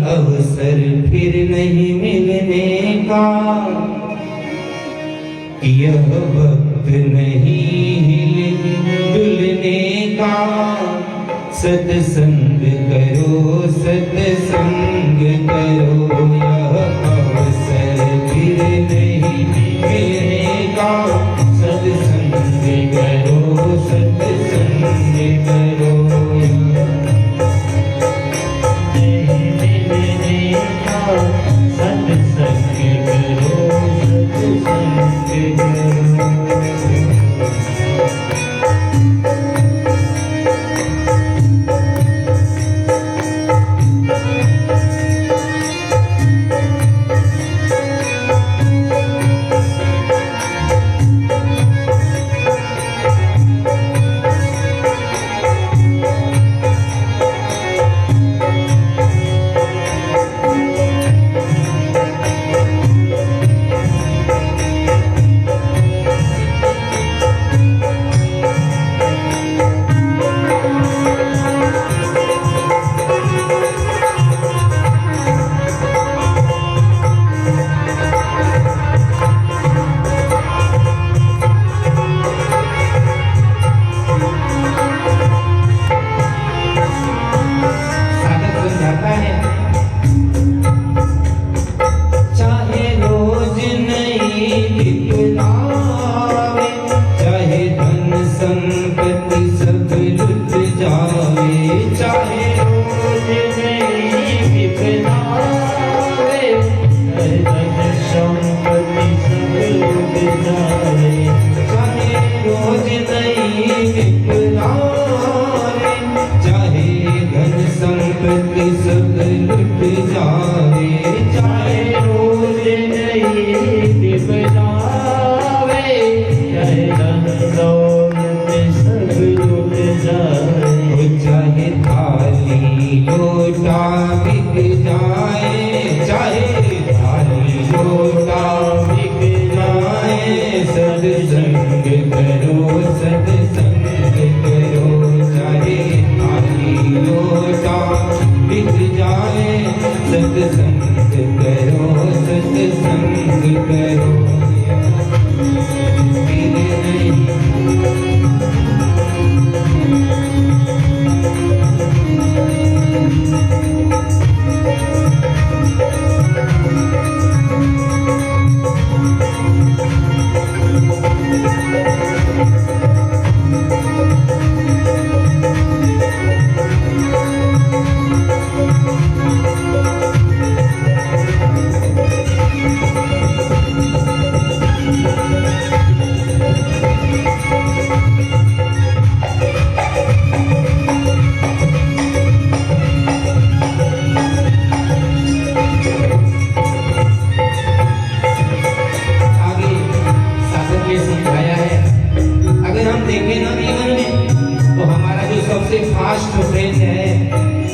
अवसर फिर नहीं मिलने का, यह वक्त नहीं डुलने का। सत्संग करो सत्संग करो, यह अवसर फिर नहीं मिलने का। सत्संग करो सत्संग करो,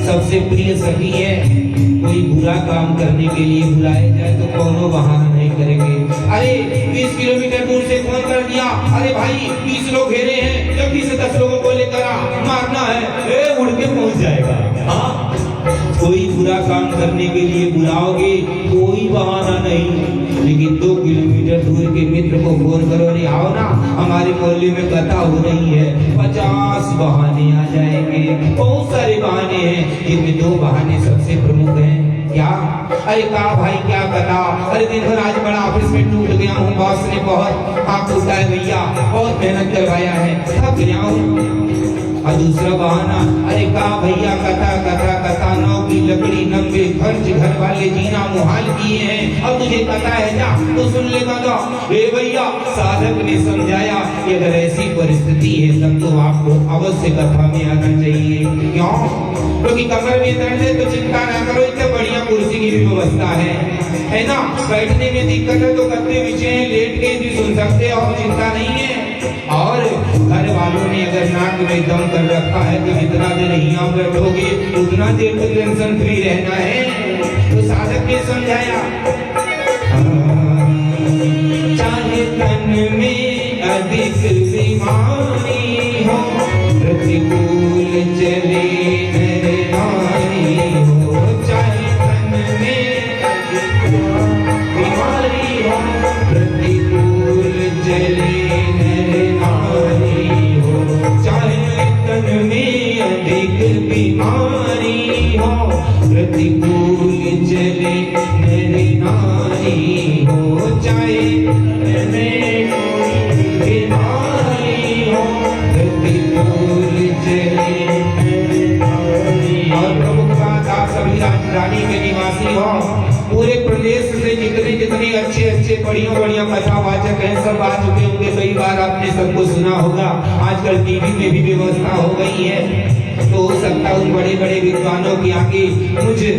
सबसे प्रिय सखी है। कोई बुरा काम करने के लिए बुलाया जाए तो कोनो बहाना नहीं करेंगे। अरे 20 किलोमीटर दूर से फोन कर दिया, अरे भाई 20 लोग घेरे हैं, जल्दी से 10 लोगों को लेकर आ, मारना है, उड़ के पहुंच जाएगा। हाँ, कोई बुरा काम करने के लिए बुलाओगे कोई बहाना नहीं, लेकिन 2 किलोमीटर दूर के मित्र को फोन करो, अरे आओ ना, हमारे मोहल्ले में कथा हो रही है, 50 बहाने आ जाएंगे। बहुत सारे बहाने हैं, इनमें 2 बहाने सबसे प्रमुख हैं। क्या? अरे कहा भाई क्या कथा, अरे दिन भर आज बड़ा ऑफिस में टूट गया हूँ, बॉस ने बहुत हाथ उठा है भैया, बहुत मेहनत करवाया है, थक गया हूँ। और दूसरा बहाना, अरे कहा भैया कथा कथा कथा, नाव की लकड़ी नंगे खर्च, घर वाले जीना मुहाल किए हैं, अब तुझे पता है क्या तो सुन लेगा ना। ए भैया, साधक ने समझाया कि अगर ऐसी परिस्थिति है तब तो आपको अवश्य कथा में आना चाहिए। क्यों? क्योंकि कमर में दर्द है तो चिंता ना करो, इतने बढ़िया कुर्सी की भी व्यवस्था है ना। बैठने में दिक्कत है तो गद्दे बिछे हैं, लेट के भी सुन सकते हो, चिंता नहीं है। और घर वालों ने अगर नाक में दम कर रखा है तो जितना देर यहाँ बैठोगे उतना देर तक टेंशन फ्री रहना है। तो साधक ने समझाया, चाहे तन में अधिक बीमारी हो, प्रतिकूल चले नर नारी हो, चाहे तन प्रतिकूल चले मेरे नारी हो, चाहे में कोई बीमारी हो, प्रतिकूल चले मेरे नारी। और प्रमुख आप सभी राजधानी के निवासी हो, पूरे प्रदेश से जितने अच्छे बढ़िया कथावाचक हैं सब आ चुके होंगे। कई बार आपने सबको सुना होगा, आजकल टीवी में भी व्यवस्था हो गई है। तो हो सकता है उन बड़े विद्वानों की आगे मुझे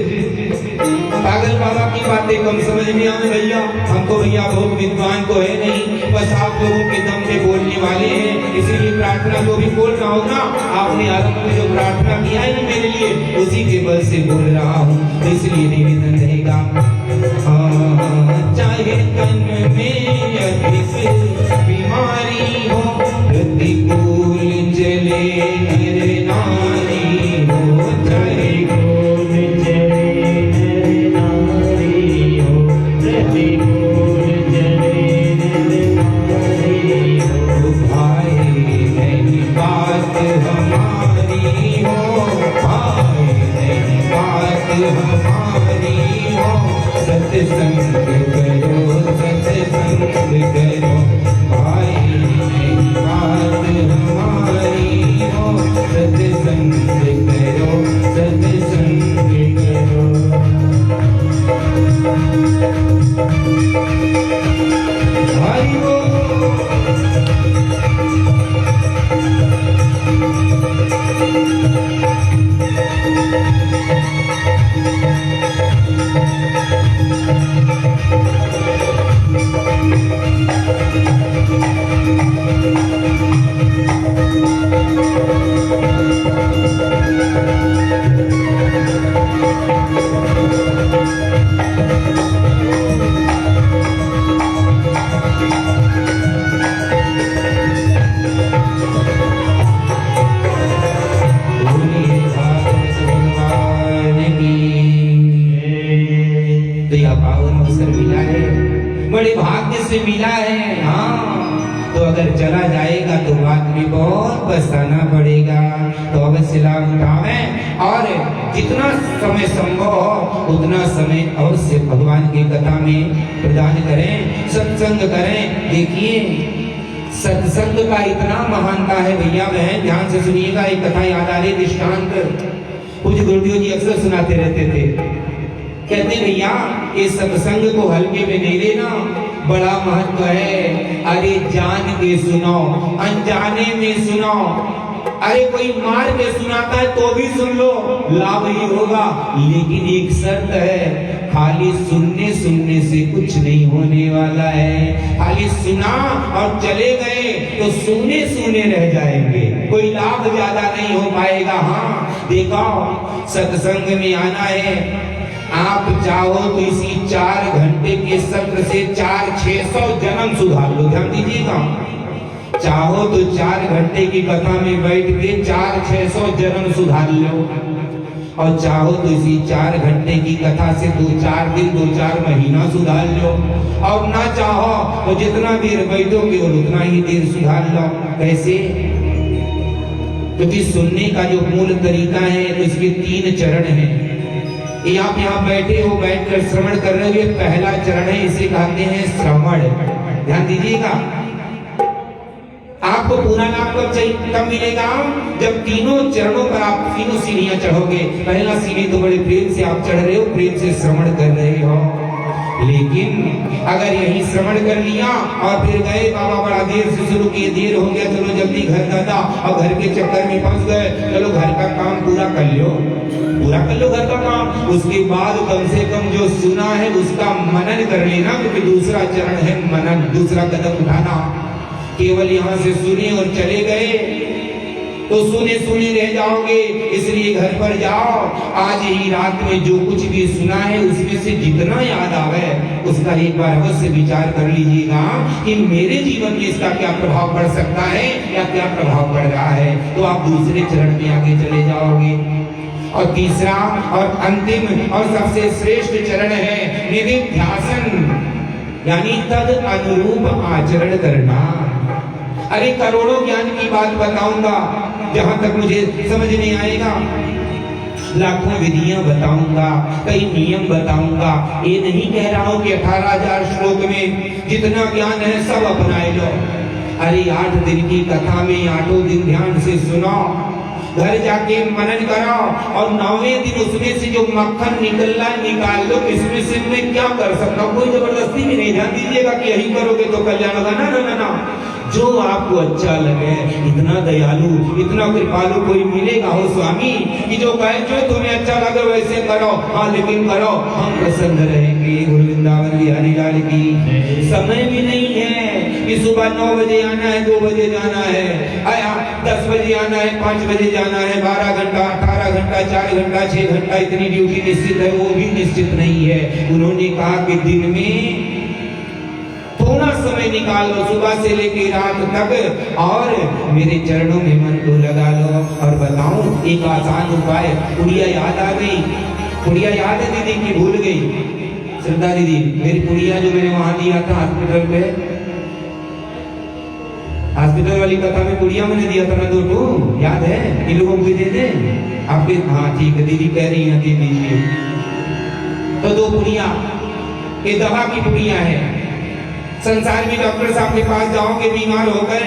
पागल बाबा की बातें कम समझ में आए। भैया हम तो भैया बहुत विद्वान तो है नहीं, बस आप लोगों के दम पे बोलने वाले हैं। इसीलिए प्रार्थना जो भी बोल रहा हूँ ना, आपने आरंभ में जो प्रार्थना किया है मेरे लिए, उसी के बल से बोल रहा हूँ। तो इसलिए निवेदन रहेगा, चाहे तन में अधिक बीमारी हो, प्रतिकूल चले मेरे नारी हो, चाहे कूल चले मेरे नारी हो, प्रतिकूल चले मेरे नारी हो, भाई नहीं बात हमारी हो, भाई नहीं बात हमारी हो, सत्संग करो सत्संग करो, भाई नहीं बात हमारी हो, सत्संग करो सत्संग करो। भाई वो बड़े भाग्य से मिला है। हाँ, तो अगर चला जाएगा तो बाद में बहुत पछताना पड़ेगा। तो अवश्य लाभ उठावें और जितना समय संभव हो उतना समय अवश्य भगवान की कथा में प्रदान करें, सत्संग करें। देखिए सत्संग का इतना महानता है भैया बहन, ध्यान से सुनिएगा। एक कथा याद आ रही, दृष्टांत पूज्य गुरुदेव जी अक्सर सुनाते रहते थे। कहते भैया ये सत्संग को हल्के में नहीं लेना, बड़ा महत्व है। अरे जान के सुनो, अनजाने में सुनो, अरे कोई मार के सुनाता है तो भी सुन लो, लाभ ही होगा। लेकिन एक शर्त है, खाली सुनने से कुछ नहीं होने वाला है। खाली सुना और चले गए तो सुने रह जाएंगे, कोई लाभ ज्यादा नहीं हो पाएगा। हाँ देखो, सत्संग में आना है, आप चाहो तो इसी 4 घंटे के सत्र से 400-600 जन्म सुधार लो। ध्यान दीजिएगा, चाहो तो 4 घंटे की कथा में बैठ के 400-600 जन्म सुधार लो, और चाहो तो इसी 4 घंटे की कथा से 2-4 दिन 2-4 महीना सुधार लो, और ना चाहो तो जितना देर बैठोगे और उतना ही देर सुधार लो। कैसे? क्योंकि सुनने का जो मूल तरीका है तो इसके 3 चरण हैं। आप यहाँ बैठे हो, बैठकर श्रवण कर रहे हो, पहला चरण है, इसे कहते हैं श्रवण। ध्यान दीजिएगा, आपको पूरा लाभ कब मिलेगा? जब तीनों चरणों पर आप तीनों सीढ़ियां चढ़ोगे। पहला सीढ़ी तो बड़े प्रेम से आप चढ़ रहे हो, प्रेम से श्रवण कर रहे हो। लेकिन अगर यही श्रवण कर लिया और फिर गए, बाबा बड़ा देर से शुरू किए, देर हो गया, चलो जल्दी घर दादा, और घर के चक्कर में फंस गए, चलो घर का काम पूरा कर लो घर का काम। उसके बाद कम से कम जो सुना है उसका मनन कर लेना, क्योंकि दूसरा चरण है मनन, दूसरा कदम उठाना। केवल यहाँ से सुने और चले गए तो सुने रह जाओगे। इसलिए घर पर जाओ, आज ही रात में जो कुछ भी सुना है उसमें से जितना याद आवे उसका एक बार अवश्य विचार कर लीजिएगा कि मेरे जीवन में इसका क्या प्रभाव पड़ सकता है या क्या प्रभाव पड़ रहा है। तो आप दूसरे चरण में आगे चले जाओगे। और तीसरा और अंतिम और सबसे श्रेष्ठ चरण है निधिध्यासन, यानी तद अनुरूप आचरण करना। अरे करोड़ों ज्ञान की बात बताऊंगा, जहां तक मुझे समझ नहीं आएगा लाखों विधियां बताऊंगा, कई नियम बताऊंगा। ये नहीं कह रहा हूं कि 18,000 श्लोक में जितना ज्ञान है सब अपनाए लो। अरे 8 दिन की कथा में 8 दिन ध्यान से सुनो, घर जाके मनन करो और 9वें दिन उसमें से जो मक्खन निकलना निकाल लो। इसमें से मैं क्या कर सकता हूँ, कोई जबरदस्ती भी नहीं। ध्यान दीजिएगा कि यही करोगे तो कल्याण होगा। ना ना ना ना, जो आपको अच्छा लगे। इतना दयालु, इतना कृपालु कोई मिलेगा हो स्वामी कि जो कहे जो तुम्हें अच्छा लगे वैसे करो। हाँ लेकिन करो, हम प्रसन्न रहेंगे। गुरु वृंदावन बिहारी लाल की। समय भी नहीं है कि सुबह 9 बजे आना है, 2 बजे जाना है, 10 बजे आना है, 5 बजे जाना है। 12 घंटा, 18 घंटा, 4 घंटा, 6 घंटा इतनी ड्यूटी निश्चित है, वो भी निश्चित नहीं है। उन्होंने कहा कि दिन में थोड़ा समय निकालो सुबह से लेकर रात तक और मेरे चरणों में मन को लगा लो। और बताऊं एक आसान उपाय। पुड़िया याद आ गई? पुड़िया याद है दीदी की भूल गई? श्रद्धा दीदी, मेरी पुड़िया जो मैंने वहां दिया था हॉस्पिटल पे, हॉस्पिटल वाली कथा में पुड़िया मैंने दिया था ना 2 याद है? इन लोगों को भी दे दे आपके? हाँ ठीक है, दीदी कह रही है दे दीजिए। तो 2 पुड़िया, ये दवा की पुड़िया है। संसार में डॉक्टर साहब के पास जाओगे बीमार होकर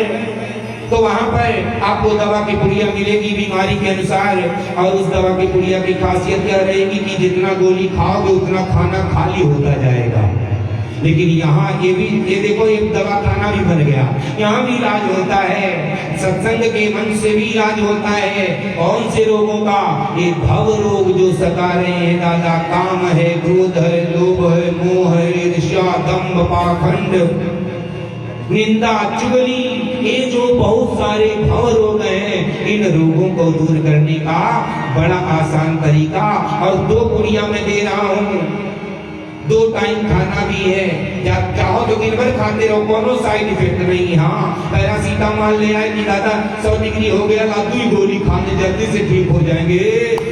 तो वहां पर आपको दवा की पुड़िया मिलेगी बीमारी के अनुसार। और उस दवा की पुड़िया की खासियत क्या रहेगी कि जितना गोली खाओगे उतना खाना खाली होता जाएगा। लेकिन यहाँ ये देखो, एक दवा खाना भी बन गया। यहाँ भी इलाज होता है, सत्संग के मन से भी इलाज होता है। कौन से रोगों का? ये भव रोग जो सता रहे हैं दादा। काम है, क्रोध है, लोभ है, मोह है, ईर्ष्या, दंभ, पाखंड, निंदा, चुगली, ये जो बहुत सारे भव रोग हैं, इन रोगों को दूर करने का बड़ा आसान तरीका। और 2 पुड़िया मैं दे रहा हूँ। 2 टाइम खाना भी है, जब चाहो तो दिन भर खाते रहो, कोनो साइड इफेक्ट नहीं। हाँ पैरासीटामोल ले आए कि दादा 100 डिग्री हो गया, लादू ही गोली खाने जल्दी से ठीक हो जाएंगे,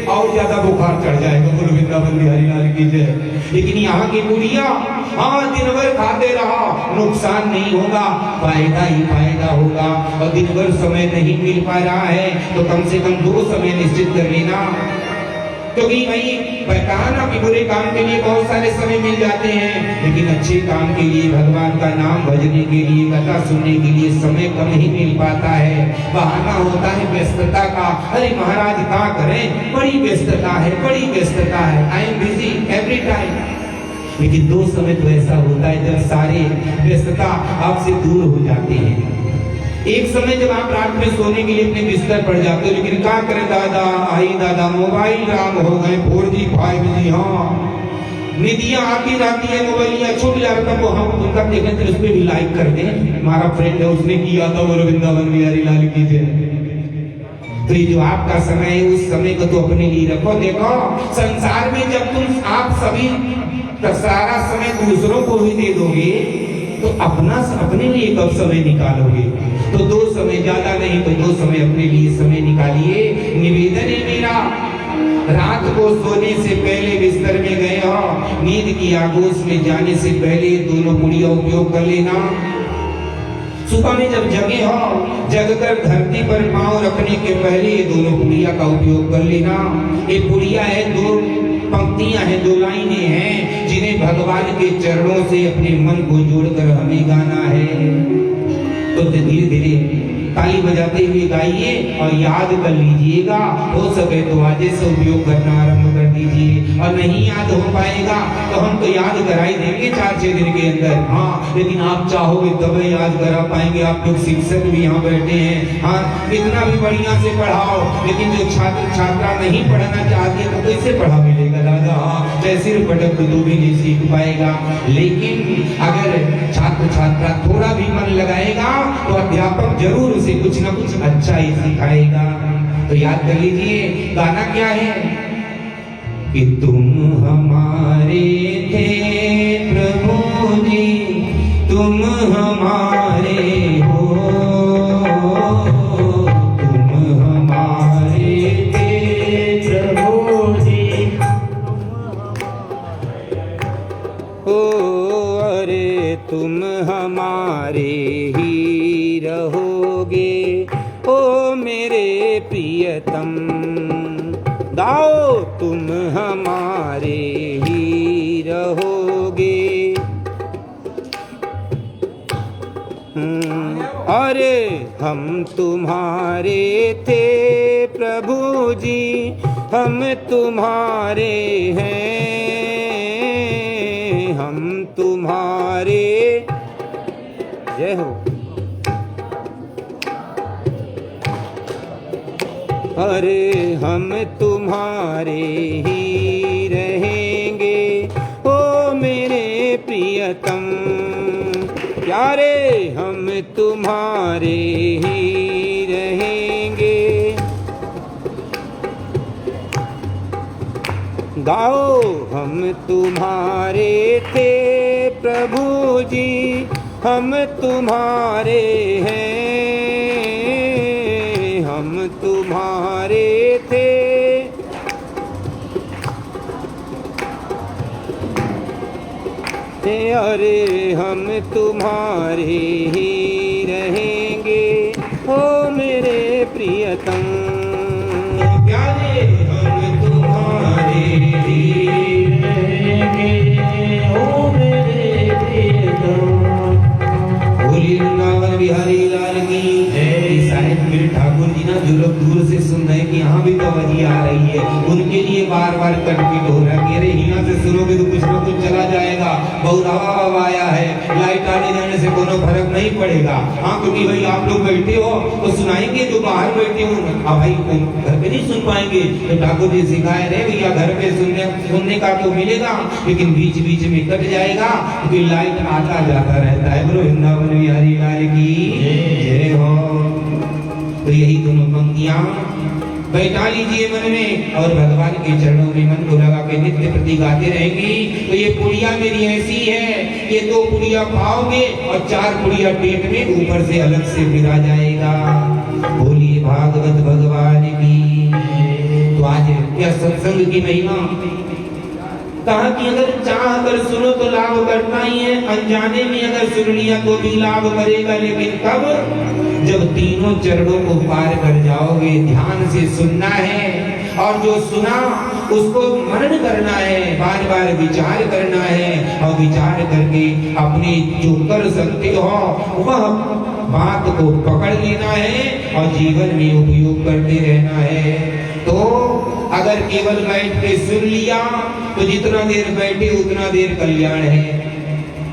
और ज्यादा बुखार चढ़ जाएगा। गुरु वृंदावन बिहारी लाल की जय। लेकिन यहाँ की पुड़िया, हाँ दिन भर खाते रहो, नुकसान नहीं होगा, फायदा ही फायदा होगा। और दिन भर समय नहीं मिल पा रहा है तो कम से कम 2 समय निश्चित कर लेना। क्योंकि भाई बताना ना कि बुरे काम के लिए बहुत सारे समय मिल जाते हैं, लेकिन अच्छे काम के लिए, भगवान का नाम भजने के लिए, कथा सुनने के लिए समय कम ही मिल पाता है। बहाना होता है व्यस्तता का। अरे महाराज क्या करें, बड़ी व्यस्तता है, बड़ी व्यस्तता है, I am busy every time. लेकिन 2 समय तो ऐसा होता है जब सारे व्यस्तता आपसे दूर हो जाते हैं। एक समय जब आप रात में सोने के लिए अपने बिस्तर पर जाते हो, लेकिन क्या करें दादा, आई दादा मोबाइल राम हो गए, 4G 5G। हाँ निधियां आती रहती है, मोबाइलियां छूट जाता है। हम उनका देखें तो उस पर भी लाइक कर दें, हमारा फ्रेंड है उसने किया था। गुरु वृंदावन बिहारी लाल की जय। तो ये जो आपका समय है उस समय को तो अपने लिए रखो। देखो संसार में जब तुम आप सभी सारा समय दूसरों को भी दे दोगे तो अपने लिए कब समय निकालोगे? तो 2 समय, ज्यादा नहीं तो 2 समय अपने लिए समय निकालिए। निवेदन है मेरा, रात को सोने से पहले बिस्तर में गए हो, नींद की आगोश में जाने से पहले 2 पुड़िया उपयोग कर लेना। सुबह में जब जगे हो, जगकर धरती पर पांव रखने के पहले 2 पुड़िया का उपयोग कर लेना। ये पुड़िया है, 2 पंक्तियां हैं, 2 लाइनें हैं, जिन्हें भगवान के चरणों से अपने मन को जोड़कर हमें गाना है। तो धीरे धीरे ताली बजाते हुए गाइए और याद कर लीजिएगा। हो सके तो आज से उपयोग करना आरंभ कर दीजिए, और नहीं याद हो पाएगा तो हम तो याद कराई देंगे 4-6 दिन के अंदर। हाँ लेकिन आप चाहोगे तब याद करा पाएंगे। आप लोग शिक्षक भी यहाँ बैठे हैं, हाँ कितना भी बढ़िया से पढ़ाओ, लेकिन जो छात्र छात्रा नहीं पढ़ना चाहती है तो कैसे पढ़ा मिलेगा दादा? हाँ चाहे सिर्फ पटक तो भी नहीं सीख पाएगा। लेकिन अगर छात्र छात्रा थोड़ा भी मन लगाएगा तो अध्यापक जरूर उसे कुछ ना कुछ अच्छा ही सिखाएगा। तो याद कर लीजिए गाना क्या है कि तुम हमारे थे प्रभु जी, तुम हमारे हो, तुम हमारे थे प्रभु जी, ओ अरे तुम हमारे ही रहोगे, ओ मेरे प्रियतम। गाओ तुम हमारे ही रहोगे। अरे हम तुम्हारे थे प्रभु जी, हम तुम्हारे हैं, हम तुम्हारे। जय हो। अरे हम तुम्हारे ही रहेंगे ओ मेरे प्रियतम, प्यारे हम तुम्हारे ही रहेंगे। गाओ हम तुम्हारे थे प्रभु जी, हम तुम्हारे हैं, हम तुम्हारे थे। अरे हम तुम्हारे ही रहेंगे ओ मेरे प्रियतम, प्यारे हम तुम्हारे ही रहेंगे ओ मेरे प्रियतम। बोलिए वृंदावन बिहारी लाल की जय। शायद मेरे ठाकुर जी ना जो लोग दूर से सुन रहे हैं कि यहाँ भी तो वही आ रही है, उनके लिए बार बार कटपिट हो रहा है कि अरे यहाँ से सुनोगे तो कुछ ना कुछ चला जाएगा, बहुत हवा आया है, लाइट आने जाने से कोनो फर्क नहीं पड़ेगा। हाँ, क्योंकि भाई आप लोग बैठे हो तो सुनाएंगे, जो बाहर बैठे हो अब भाई घर पे नहीं सुन पाएंगे। तो ठाकुर जी सिखाए रहे भैया घर पे सुनने का तो मिलेगा, लेकिन बीच बीच में कट जाएगा क्योंकि लाइट आता जाता रहता है। बोलो वृंदावन बिहारी लाल की जय हो। तो यही दोनों पंक्तियां बैठा लीजिए मन में और भगवान के चरणों में मन को लगा के नित्य प्रति गाते रहेंगी। तो ये पुड़िया मेरी ऐसी है, ये 2 पुड़िया पाओगे और 4 पुड़िया पेट में ऊपर से अलग से फिरा जाएगा। बोलिए भागवत भगवान की। तो आज यह सत्संग की महिमा कहा कि अगर चाह कर सुनो तो लाभ करना ही है, अनजाने में अगर सुन लिया तो भी लाभ करेगा, लेकिन कब? जब तीनों चरणों को पार कर जाओगे। ध्यान से सुनना है और जो सुना उसको मनन करना है, बार बार विचार करना है और विचार करके अपने जो कर सकते हो वह बात को पकड़ लेना है और जीवन में उपयोग करते रहना है। तो अगर केवल बैठ के सुन लिया तो जितना देर बैठे उतना देर कल्याण है।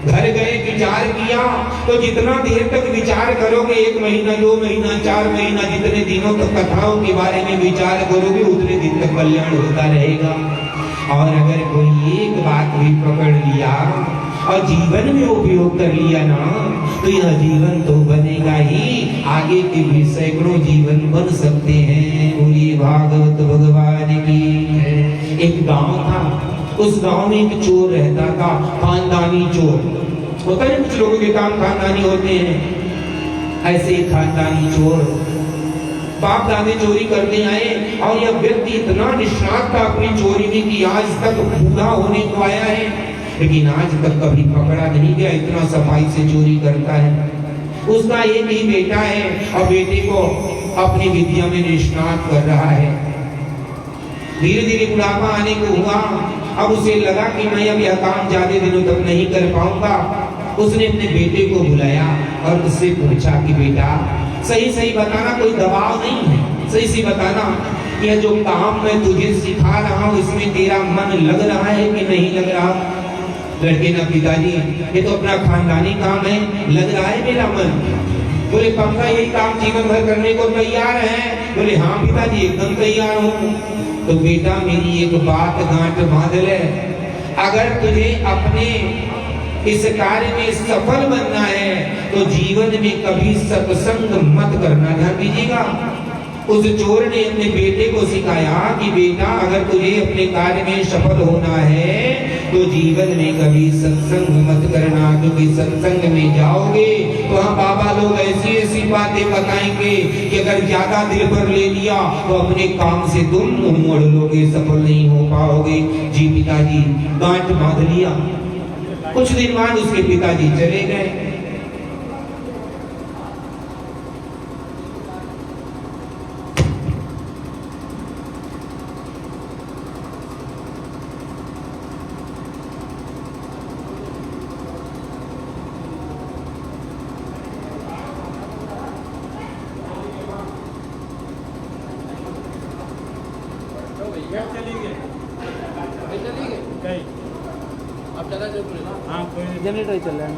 घर गए विचार किया तो जितना देर तक विचार करोगे, 1 महीना 2 महीना 4 महीना जितने दिनों तक कथाओं के बारे में विचार करोगे उतने दिन तक कल्याण होता रहेगा। और अगर कोई एक बात भी पकड़ लिया और जीवन में उपयोग कर लिया ना, तो यह जीवन तो बनेगा ही, आगे के भी सैकड़ों जीवन बन सकते हैं। बोलिए भागवत भगवान की। एक गांव था, उस गांव में एक चोर रहता था, खानदानी चोर। होता है कुछ लोगों के काम खानदानी होते हैं, ऐसे ही खानदानी चोर बाप दादे चोरी करते आए और यह व्यक्ति इतना निष्णात था अपनी चोरी में कि आज तक बूढ़ा होने को आया है, लेकिन आज तक कभी पकड़ा नहीं गया, इतना सफाई से चोरी करता है। उसका एक ही बेटा है और बेटे को अपनी विद्या में निष्णात कर रहा है। धीरे धीरे बुढ़ापा आने को हुआ, अब उसे लगा कि मैं अब यह काम ज्यादा दिनों तक नहीं कर पाऊंगा। उसने अपने बेटे को बुलाया और उससे पूछा कि बेटा सही सही बताना, कोई दबाव नहीं है, सही सही बताना, यह जो काम मैं तुझे सिखा रहा हूँ इसमें तेरा मन लग रहा है कि नहीं लग रहा? लड़के ना पिताजी ये तो अपना खानदानी काम है, लग रहा है मेरा मन। बोले पक्का यही काम जीवन भर करने को तैयार है? बोले हाँ पिताजी एकदम तैयार हूँ। तो बेटा मेरी एक बात गांठ बांध ले, अगर तुझे अपने इस कार्य में सफल बनना है तो जीवन में कभी सत्संग मत करना। ध्यान दीजिएगा, उस चोर ने अपने बेटे को सिखाया कि बेटा अगर तुझे अपने कार्य में सफल होना है तो जीवन में कभी सत्संग मत करना, क्योंकि सत्संग में जाओगे तो हम बाबा लोग ऐसी ऐसी बातें बताएंगे कि अगर ज्यादा दिल पर ले लिया तो अपने काम से तुम मुंह मोड़ लोगे, सफल नहीं हो पाओगे। जी पिताजी गांठ बांध लिया। कुछ दिन बाद उसके पिताजी चले गए। जनरेटर चल रहा है।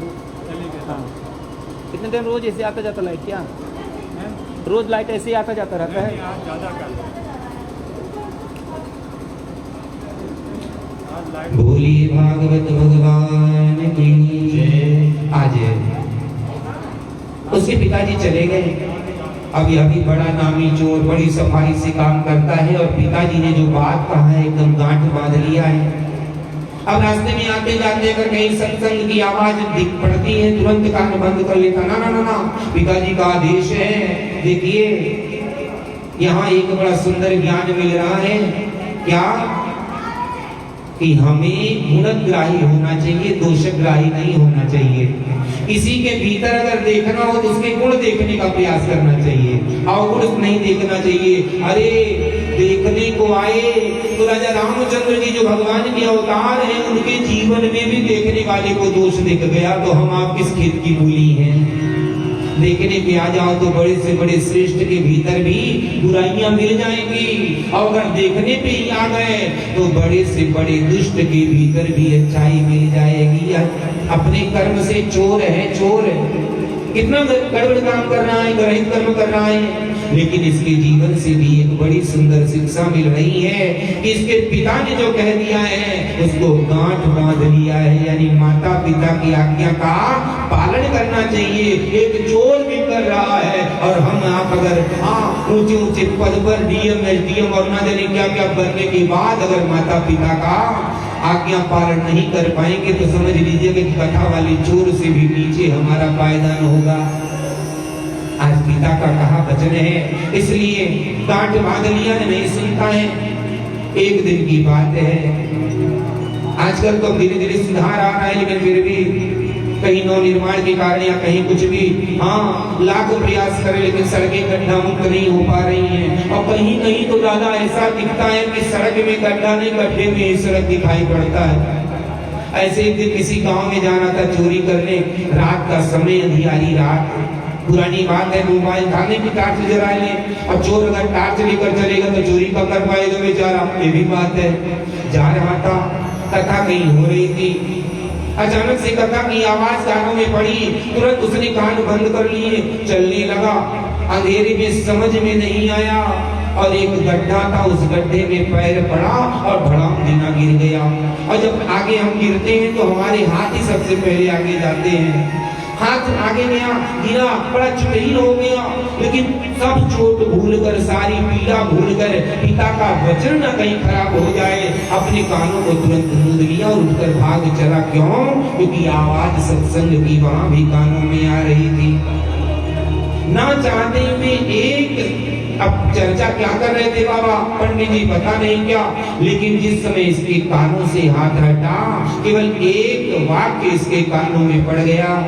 हाँ, कितने टाइम रोज ऐसे आता जाता लाइट क्या? रोज लाइट ऐसे ही आता जाता रहता है? बोलिए भागवत भगवान की जय। आज उसके पिताजी चले गए। अब यह भी बड़ा नामी चोर बड़ी सफाई से काम करता है और पिताजी ने जो बात कहा है एकदम गांठ बांध लिया है। अब रास्ते में आते जाते अगर कहीं सत्संग की आवाज दिख पड़ती है तुरंत कान बंद कर लेता। ना ना ना ना, पिताजी का आदेश है। देखिए यहाँ एक बड़ा सुंदर ज्ञान मिल रहा है। क्या कि हमें गुणग्राही होना चाहिए, दोषग्राही नहीं होना चाहिए। किसी के भीतर अगर देखना हो तो उसके गुण देखने का प्रयास करना चाहिए, अवगुण नहीं देखना चाहिए। अरे देखने को आए तो राजा रामचंद्र जी जो भगवान के अवतार हैं उनके जीवन में भी देखने वाले को दोष दिख गया तो हम आप किस खेत की मूली हैं। देखने पे आ जाओ तो बड़े से बड़े श्रेष्ठ के भीतर भी बुराइयां मिल जाएंगी और अगर देखने पे ही आ गए तो बड़े से बड़े दुष्ट के भीतर भी अच्छाई मिल जाएगी। अपने कर्म से चोर है, चोर है, कितना गड़बड़ काम कर रहा है, गलत कर्म कर रहा है, लेकिन इसके जीवन से भी एक बड़ी सुंदर शिक्षा मिल रही है कि इसके पिता ने जो कह दिया है उसको गांठ बांध लिया है। यानी माता पिता की आज्ञा का पालन करना चाहिए। एक चोर भी कर रहा है और हम आप अगर ऊंचे ऊंचे पद पर डीएम एसडीएम और ना जाने क्या क्या बनने के बाद अगर माता पिता का आज्ञा पालन नहीं कर पाएंगे तो समझ लीजिए कि कथा वाले चोर से भी नीचे हमारा पायदान होगा। आज पिता का कहा वचन है, इसलिए गांठ बांध लिया है, नहीं सुनता है। एक दिन की बात है, आजकल तो धीरे धीरे सुधार आ रहा है लेकिन फिर भी कहीं नव निर्माण के कारण या कहीं कुछ भी लाखों प्रयास करें लेकिन सड़कें गड्ढा मुक्त नहीं हो पा रही हैं। और कहीं कहीं तो ज्यादा ऐसा दिखता है कि सड़क में गड्ढा नहीं, गड्ढे में ही सड़क दिखाई पड़ता है। ऐसे एक दिन किसी गांव में जाना था चोरी करने, रात का समय, अंधियारी रात, पुरानी बात है, मोबाइल थाने की टार्च जला ले और चोर अगर टार्च लेकर चलेगा तो चोरी कब कर पाएगा बेचारा, ये भी बात है। जा रहा था, कथा कहीं हो रही थी, अचानक से कथा की आवाज कानों में पड़ी, तुरंत उसने कान बंद कर लिए, चलने लगा। अंधेरे में समझ में नहीं आया और एक गड्ढा था, उस गड्ढे में पैर पड़ा और धड़ाम देना गिर गया। और जब आगे हम गिरते हैं तो हमारे हाथ ही सबसे पहले आगे जाते हैं। हाथ आगे गया, गिरा, बड़ा चुटहीन हो गया, लेकिन सब चोट भूलकर, सारी पीड़ा भूलकर, पिता का वचन न कहीं खराब हो जाए, अपने कानों को तुरंत मूंद लिया और उठकर भाग चला। क्यों? क्योंकि आवाज सत्संग की वहां भी कानों में आ रही थी। ना चाहते हुए एक, अब चर्चा क्या कर रहे थे बाबा पंडित जी पता नहीं क्या, लेकिन जिस समय इसके कानों से हाथ हटा, केवल एक वाक्य इसके कानों में पड़ गया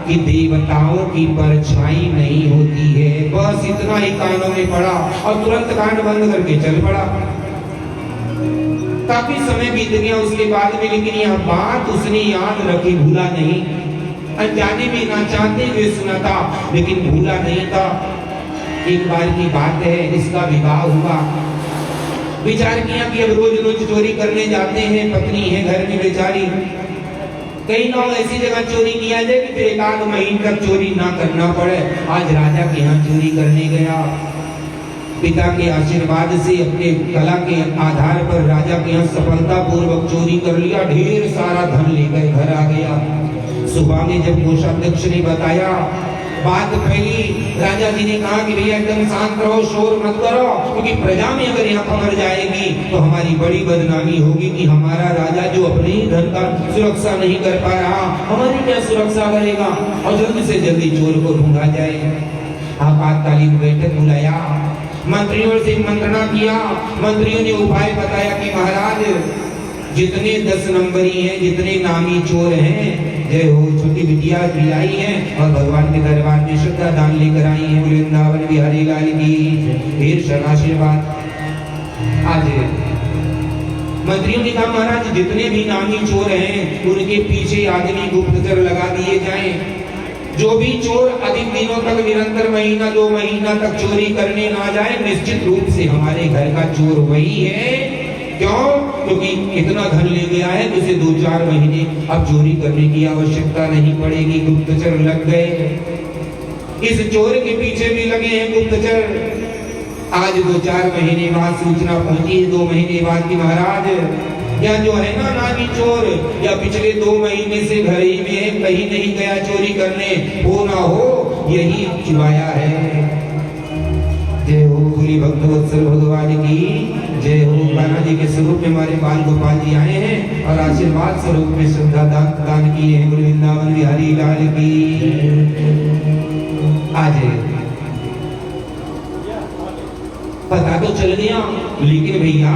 कि देवताओं की परछाई नहीं होती है। बस इतना ही कानों में पड़ा और तुरंत कान बंद करके चल पड़ा। काफी समय बीत गया उसके बाद में, लेकिन यह बात उसने याद रखी, भूला नहीं। अनजाने में, ना चाहते हुए सुना था लेकिन भूला नहीं था। एक बार की बात है, इसका विवाह हुआ। विचार किया कि अब रोज रोज चोरी करने जाते हैं, पत्नी है घर में बेचारी, कहीं ना ऐसी जगह चोरी किया जाए कि फिर एक आध महीने तक चोरी ना करना पड़े। आज राजा के यहाँ चोरी करने गया, पिता के आशीर्वाद से अपने कला के आधार पर राजा के यहाँ सफलता पूर्वक चोरी कर लिया, ढेर सारा धन लेकर घर आ गया। सुबह में जब कोषाध्यक्ष ने बताया, बात फैली, राजा जी ने कहा कि भैया एकदम शांत रहो, शोर मत करो, क्योंकि प्रजा में अगर यहाँ खबर जाएगी तो हमारी बड़ी बदनामी होगी कि हमारा राजा जो अपने ही धन का सुरक्षा नहीं कर पा रहा, हमारी क्या सुरक्षा करेगा, और जल्दी से जल्दी चोर को ढूंढा जाए। आपातकालीन बैठक बुलाया, मंत्रियों से मंत्रणा किया। मंत्रियों ने उपाय बताया कि महाराज जितने 10 नंबरी हैं, जितने नामी चोर हैं, जय हो, छोटी बिटिया भी आई है और भगवान के दरबार में श्रद्धा दान लेकर आई है। वृंदावन बिहारी लाल की ढेर सारा आशीर्वाद। आज मंत्रियों ने कहा महाराज जितने भी नामी चोर हैं उनके पीछे आदमी गुप्तचर लगा दिए जाएं। जो भी चोर अधिक दिनों तक निरंतर महीना 2 महीना तक चोरी करने ना जाए, निश्चित रूप से हमारे घर का चोर वही है क्यों? क्योंकि इतना धन ले गया है तो उसे 2-4 महीने अब चोरी करने की आवश्यकता नहीं पड़ेगी। गुप्तचर लग गए, इस चोर के पीछे भी लगे हैं गुप्तचर। आज 2-4 महीने बाद सूचना पहुंची है, 2 महीने बाद की महाराज या जो है ना नागी चोर, या पिछले 2 महीने से घर ही में है, कहीं नहीं गया चोरी करने, हो ना हो यही चुराया है। जय हो पूरी भक्तवत्सल भगवान की जय हो। कान्हा जी के स्वरूप में हमारे बाल गोपाल जी आए हैं और आशीर्वाद स्वरूप में श्रद्धा दान किए हैं। गुरु वृंदावन बिहारी लाल की आज पता तो चल गया, लेकिन भैया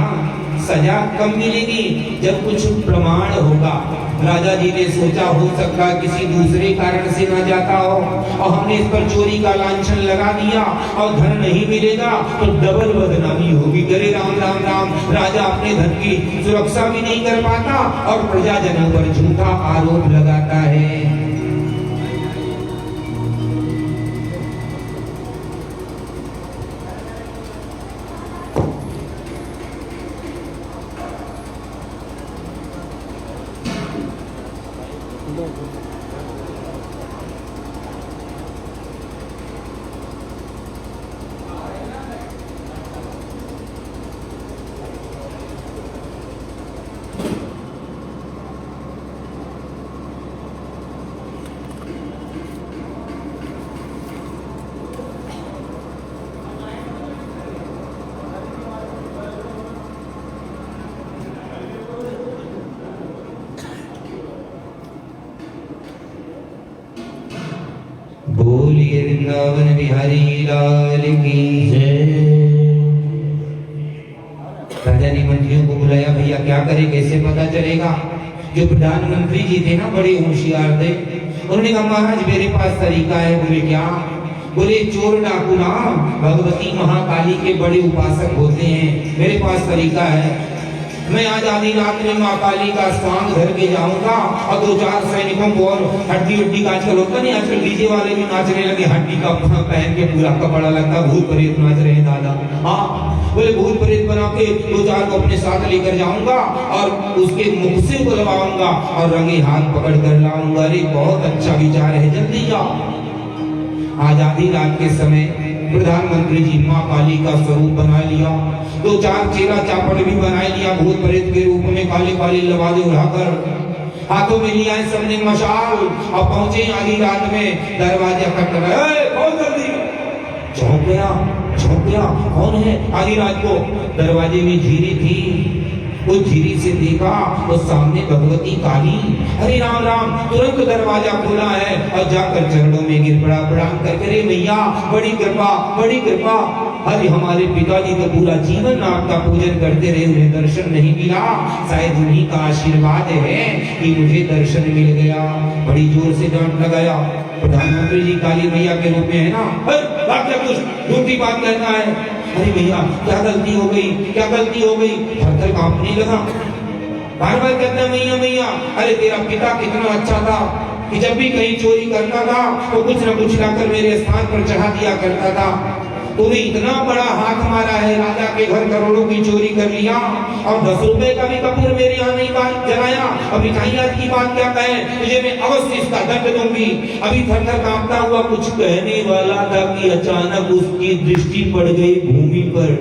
सजा कब मिलेगी? जब कुछ प्रमाण होगा। राजा जी ने सोचा हो सकता किसी दूसरे कारण से ना जाता हो, और हमने इस पर चोरी का लांछन लगा दिया और धन नहीं मिलेगा तो डबल बदनामी होगी। करे राम राम राम। राजा अपने धन की सुरक्षा भी नहीं कर पाता और प्रजाजनों पर झूठा आरोप लगाता है। बोलिए वृंदावन बिहारी लाल की जय। राजा ने मंत्रियों को बुलाया, भैया क्या करें, कैसे पता चलेगा? जो प्रधानमंत्री जी थे ना बड़े होशियार थे, उन्होंने कहा महाराज मेरे पास तरीका है। बोले क्या? बोले चोर डाकू ना भगवती महाकाली के बड़े उपासक होते हैं, मेरे पास तरीका है। मैं आज आधी रात में माँ काली का स्वांग धर के जाऊंगा और 2-4 सैनिकों को, और हड्डी उड्डी का आजकल होता नहीं, आजकल डीजे वाले भी नाचने लगे, हड्डी का पहन के पूरा कपड़ा लगता, भूत प्रेत नाच रहे हैं दादा। हाँ बोले भूत प्रेत बना के 2-4 को अपने साथ लेकर जाऊंगा और उसके मुख से बुलवाऊंगा और रंगे हाथ पकड़ कर लाऊंगा। अरे बहुत अच्छा विचार है, जल्दी जाओ। आज आधी रात के समय प्रधानमंत्री जी माँ काली का स्वरूप बना लिया, 2-4 चेला चापड़ भी बना लिया भूत प्रेत के रूप में, काले काले लबादे उड़ाकर हाथों में लिया है सबने मशाल, और पहुंचे आधी रात में दरवाजा खटखटाया, बहुत जल्दी झोंक गया कौन है? आधी रात को दरवाजे में झीरी थी, उस झीरी से देखा तो सामने भगवती काली। हरे राम राम, तुरंत दरवाजा खोला है और जाकर चरणों में गिर पड़ा, प्रणाम करके रे मैया बड़ी कृपा बड़ी कृपा। अरे हमारे पिताजी तो पूरा जीवन आपका पूजन करते रहे, उन्हें दर्शन नहीं मिला, शायद उन्हीं का आशीर्वाद है कि मुझे दर्शन मिल गया। बड़ी जोर से डांट लगाया, प्रधानमंत्री जी काली मैया के रूप में है ना, क्या कुछ झूठी बात कहना है? अरे भैया क्या गलती हो गई, क्या गलती हो गई? थर-थर कांपने लगा, बार बार कहता है मैया मैया। अरे तेरा पिता कितना अच्छा था कि जब भी कहीं चोरी करता था तो कुछ न कुछ लाकर मेरे स्थान पर चढ़ा दिया करता था। तूने इतना बड़ा हाथ मारा है, राजा के घर करोड़ों की चोरी कर लिया और 10 रुपए का भी कपूर मेरे यहाँ नहीं जलाया। अब मिठाइयाँ की बात क्या कहें, तुझे मैं अवश्य इसका दंड दूंगी। अभी थर-थर कांपता हुआ कुछ कहने वाला था कि अचानक उसकी दृष्टि पड़ गई भूमि पर।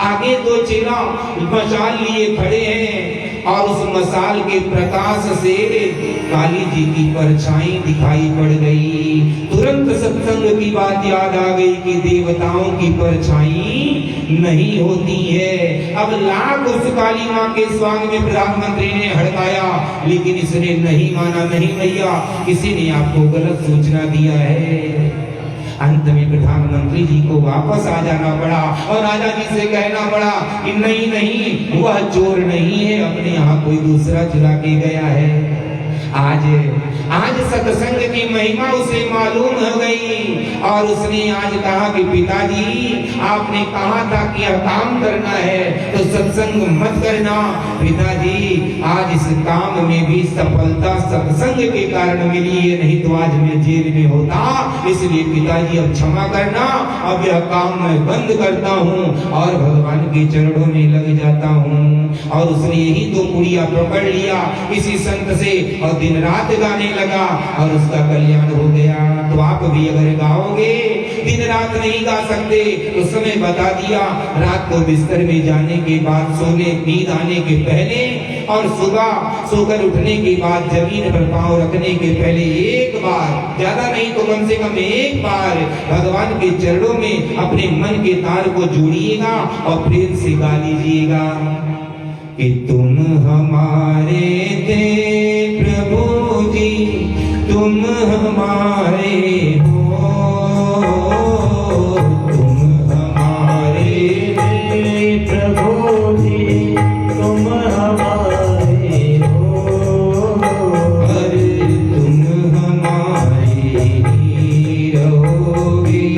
आगे 2 चेला मशाल लिए खड़े हैं और उस मशाल के प्रकाश से काली जी की परछाई दिखाई पड़ गई। तुरंत सत्संग की बात याद आ गई कि देवताओं की परछाई नहीं होती है। अब लाख उस काली माँ के स्वांग में प्रधानमंत्री ने हड़काया, लेकिन इसने नहीं माना, नहीं भैया किसी ने आपको गलत सूचना दिया है। अंत में प्रधानमंत्री जी को वापस आ जाना पड़ा और राजा जी से कहना पड़ा कि नहीं नहीं वह चोर नहीं है, अपने यहाँ कोई दूसरा चुरा के गया है। आज सत्संग की महिमा उसे मालूम हो गई और उसने आज कहा कि पिताजी आपने कहा था कि यह काम करना है तो सत्संग मत करना। पिताजी आज इस काम में भी सफलता सत्संग के कारण मिली है, नहीं तो आज मैं जेल में होता। इसलिए पिताजी अब क्षमा करना, अब यह काम मैं बंद करता हूँ और भगवान के चरणों में लग जाता हूँ। और उसने यही तो पुड़िया पकड़ लिया इसी संत से और दिन रात गाने लगा और उसका कल्याण हो गया। तो आप भी अगर गाओगे, दिन रात नहीं गा सकते तो समय बता दिया, रात को बिस्तर में जाने के बाद, सोने नींद आने के पहले और सुबह सोकर उठने के बाद जमीन पर पांव रखने के पहले एक बार, ज्यादा नहीं तो कम से कम एक बार भगवान के चरणों में अपने मन के तार को जोड़िएगा और प्रेम से गा लीजिएगा कि तुम हमारे थे प्रभु जी, तुम हमारे हो, तुम हमारे थे प्रभु जी, तुम हमारे हो, अरे तुम हमारे ही रहोगे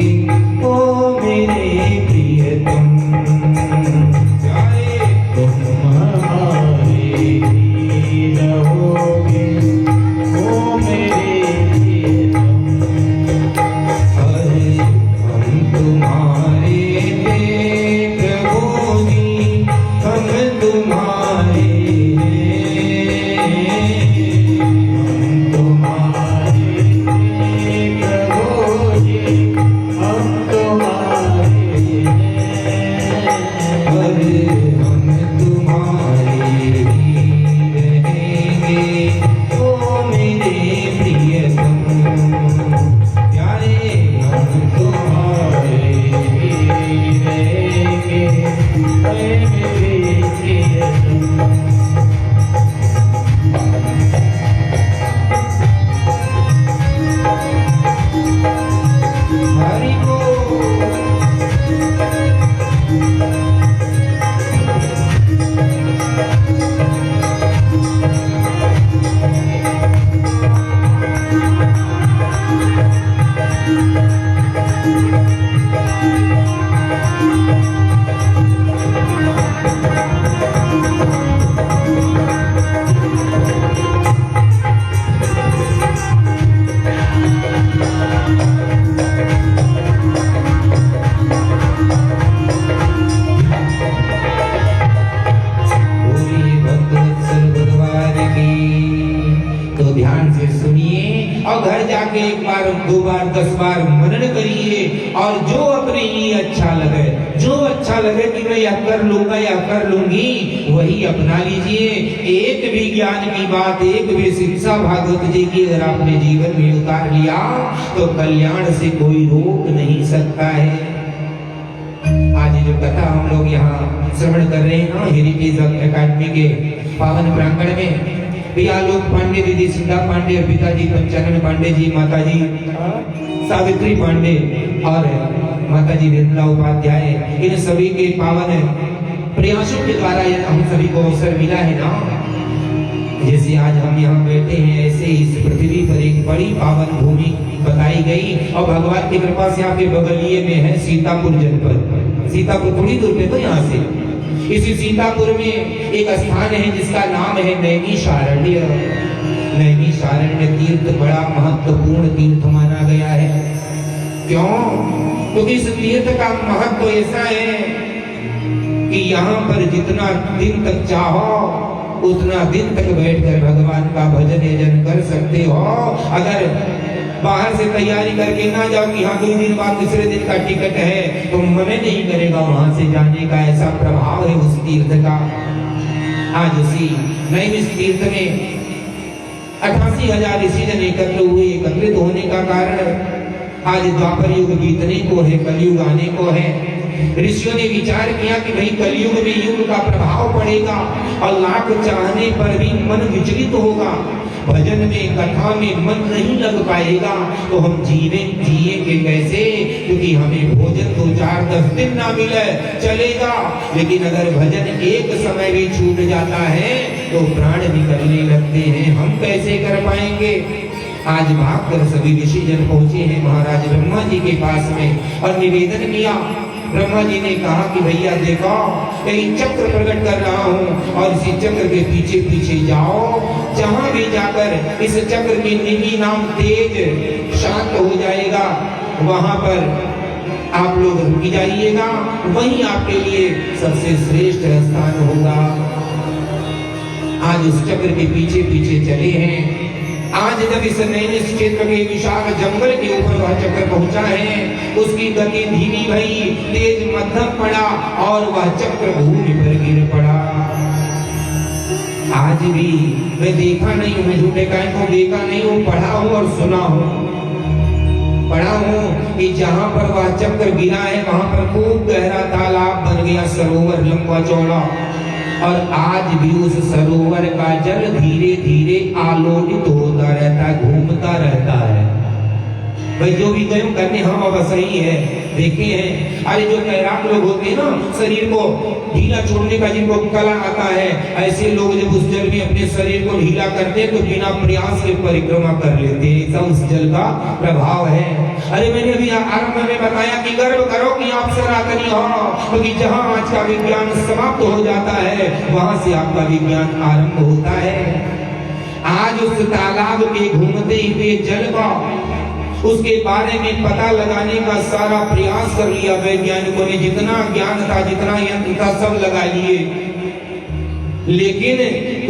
ओ मेरे प्रियतम। दो बार 10 बार मनन करिए और जो अपने लिए अच्छा लगे, जो अच्छा लगे कि मैं यह कर लूंगा या कर लूंगी, वही अपना लीजिए। एक भी ज्ञान की बात, एक भी शिक्षा भागवत जी की अगर आपने जीवन में उतार लिया तो कल्याण से कोई रोक नहीं सकता है। आज जो कथा हम लोग यहाँ श्रवण कर रहे हैं ना, हेरिटेज एकेडमी के पावन प्रांगण में, आलोक पांडे, दीदी सीता पांडे, पिताजी पंचानन पांडे जी, माताजी सावित्री पांडे और माताजी निर्मला उपाध्याय, इन सभी के पावन प्रयासों के द्वारा हम सभी को अवसर मिला है ना। जैसे आज हम यहाँ बैठे हैं, ऐसे इस पृथ्वी पर एक बड़ी पावन भूमि बताई गई और भगवान की कृपा से आपके बगलिए में है सीतापुर जनपद। सीतापुर थोड़ी दूर पे तो यहाँ से, इसी सीतापुर में एक स्थान है जिसका नाम है नैमिषारण्य। नैमिषारण्य तीर्थ बड़ा महत्वपूर्ण तीर्थ माना गया है। क्यों? क्योंकि इस तीर्थ का महत्व ऐसा है कि यहाँ पर जितना दिन तक चाहो उतना दिन तक बैठकर भगवान का भजन यजन कर सकते हो। अगर बाहर से तैयारी करके ना जाओ कि हाँ 2 दिन बाद दूसरे दिन का टिकट है, तो मन नहीं करेगा वहां से जाने का। ऐसा प्रभाव है उस तीर्थ का। आज उसी नैमिष तीर्थ में 88,000 ऋषिजन एकत्र हुए। एकत्रित होने का कारण आज द्वापर युग बीतने को है, कलयुग आने को है। ऋषियों ने विचार किया कि भाई कलयुग में युग का प्रभाव पड़ेगा और लाख चाहने पर भी मन विचलित होगा, भजन में कथा में मन नहीं लग पाएगा, तो हम जिएंगे कैसे? क्योंकि हमें भोजन 2, 4, 10 दिन ना मिले चलेगा, लेकिन अगर भजन एक समय भी छूट जाता है तो प्राण निकलने लगते हैं। हम कैसे कर पाए? पाएंगे। आज भागकर सभी ऋषि जन पहुंचे हैं महाराज ब्रह्मा जी के पास में और निवेदन किया। ब्रह्मा जी ने कहा कि भैया देखो, एक चक्र प्रकट कर रहा हूँ और इसी चक्र के पीछे पीछे जाओ। जहां भी जाकर इस चक्र की निधि नाम तेज शांत हो जाएगा, वहां पर आप लोग रुक जाइएगा, वही आपके लिए सबसे श्रेष्ठ स्थान होगा। आज उस चक्र के पीछे पीछे चले हैं। आज जब इस नैमिष क्षेत्र के विशाल जंगल के ऊपर वह चक्र पहुंचा है, उसकी गति धीमी भई, तेज मध्यम पड़ा और वह चक्र भूमि पर गिर पड़ा। आज भी मैं देखा नहीं हूं, मैं झूठे काहे को देखा नहीं हूं, पढ़ा हूं और सुना हूं। पढ़ा हूं कि जहां पर वह चक्र गिरा है वहां पर खूब गहरा तालाब बन गया, सरोवर लंबा चौड़ा, और आज भी उस सरोवर का जल धीरे धीरे आलोकित होता रहता है, घूमता रहता है। भाई जो भी गए करने हम अब सही है, देखे हैं। अरे जो तैराक लोग होते हैं ना, शरीर को ढीला छोड़ने का जिनको कला आता है, ऐसे लोग जब उस जल में अपने शरीर को ढीला करते हैं तो बिना प्रयास के परिक्रमा कर लेते हैं। ऐसा उस जल का प्रभाव है। अरे मैंने अभी आरंभ में बताया कि गर्व करो कि आप सनातनी हो, क्योंकि तो जहां आज का विज्ञान समाप्त हो जाता है वहां से आपका विज्ञान आरंभ होता है। आज उस तालाब के घूमते हुए जल का, उसके बारे में पता लगाने का सारा प्रयास कर लिया वैज्ञानिकों ने। जितना ज्ञान था, जितना यंत्र था, सब लगा लिए, लेकिन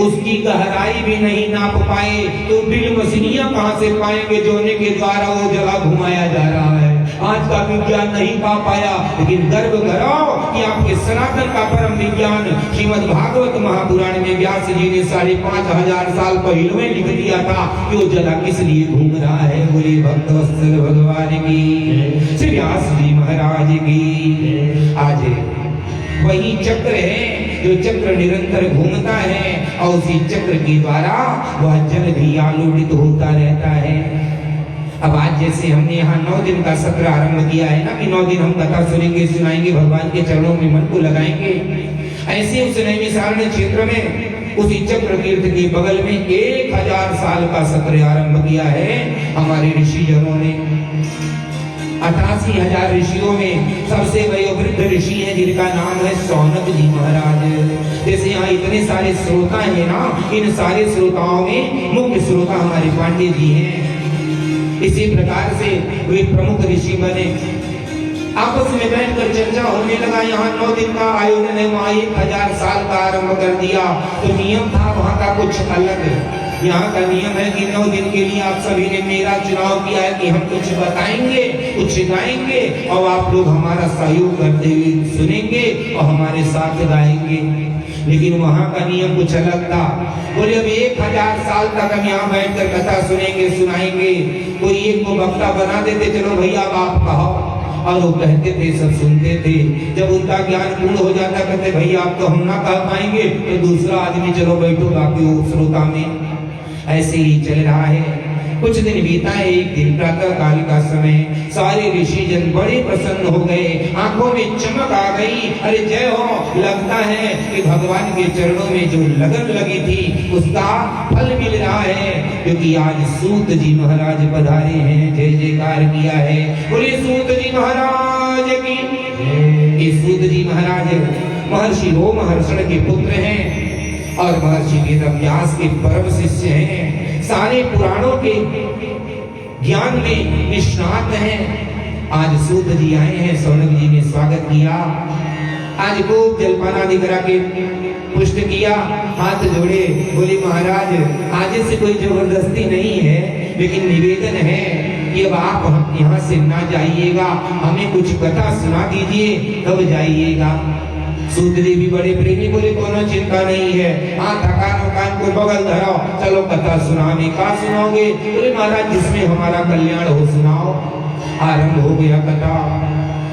उसकी गहराई भी नहीं नाप पाए। तो ड्रिल मशीनियां कहां से पाएंगे जोने के द्वारा वो जगह घुमाया जा रहा है। आज का विज्ञान नहीं पा पाया, लेकिन गर्व करो कि आपके सनातन का परम विज्ञान श्रीमद् भागवत महापुराण में व्यास जी ने 5,500 साल पहले में लिख दिया था कि वो जला किस लिए घूम रहा है। बोले भक्त वत्सल भगवान की, श्री व्यास जी महाराज की। आज वही चक्र है जो चक्र निरंतर घूमता है और उसी चक्र के द्वारा वह जल भी आलोकित होता रहता है। अब आज जैसे हमने यहाँ 9 दिन का सत्र आरंभ किया है ना, कि 9 दिन हम कथा सुनेंगे, सुनाएंगे, भगवान के चरणों में मन को लगाएंगे। ऐसे उस नैमिषारण्य क्षेत्र में उसी चक्र तीर्थ के बगल में 1000 साल का सत्र आरंभ किया है हमारे ऋषि जनों ने। 88,000 ऋषियों में सबसे वयोवृद्ध ऋषि हैं जिनका नाम है शौनक जी महाराज। जैसे यहाँ इतने सारे श्रोता हैं ना, इन सारे श्रोताओं में मुख्य श्रोता हमारे पांडे जी हैं। इसी प्रकार से वे प्रमुख ऋषि बने। आपस में बैठकर चर्चा होने लगा। यहाँ 9 दिन का आयोजन है, वहाँ 1000 साल का आरंभ कर दिया। तो नियम था वहाँ का कुछ अलग। यहाँ का नियम है कि 9 दिन के लिए आप सभी ने मेरा चुनाव किया है कि हम कुछ बताएंगे, कुछ गाएंगे और आप लोग हमारा सहयोग करते हुए सुनेंगे और हमारे साथ गाएंगे। लेकिन वहाँ का नियम कुछ अलग था। बोले अब 1000 साल तक हम यहाँ बैठकर कथा सुनेंगे, सुनाएंगे। कोई एक को वक्ता बना देते, चलो भैया अब आप कहो, और वो कहते थे, सब सुनते थे। जब उनका ज्ञान पूर्ण हो जाता कहते भैया आप तो हम ना कह पाएंगे, तो दूसरा आदमी चलो बैठो बाकी वो श्रोता में। ऐसे ही चल रहा है। कुछ दिन बीता है। एक दिन प्रातः काल का समय, सारे ऋषि जन बड़े प्रसन्न हो गए, आंखों में चमक आ गई। अरे जय हो, लगता है कि भगवान के चरणों में जो लगन लगी थी उसका फल मिल रहा है, क्योंकि आज सूत जी महाराज पधारे हैं। जय जयकार किया है, बोले सूत जी महाराज की। ये सूत जी महाराज महर्षि रोमहर्षण के पुत्र हैं और महर्षि वेदव्यास के परम शिष्य हैं। सारे पुराणों के ज्ञान में निष्णात हैं। आज सूत जी आए हैं, शौनक जी ने स्वागत किया। आज खूब जलपान आदि करा के पुष्ट किया, हाथ जोड़े, बोले महाराज आज से कोई जबरदस्ती नहीं है, लेकिन निवेदन है कि अब आप यहाँ से ना जाइएगा, हमें कुछ कथा सुना दीजिए तब जाइएगा। सूत जी भी बड़े प्रेमी, बोले कोनो चिंता नहीं है, हाँ थकान वकान को बगल धराओ, चलो कथा सुनाने का सुनाओगे। बोले महाराज जिसमें हमारा कल्याण हो सुनाओ। आरंभ हो गया कथा।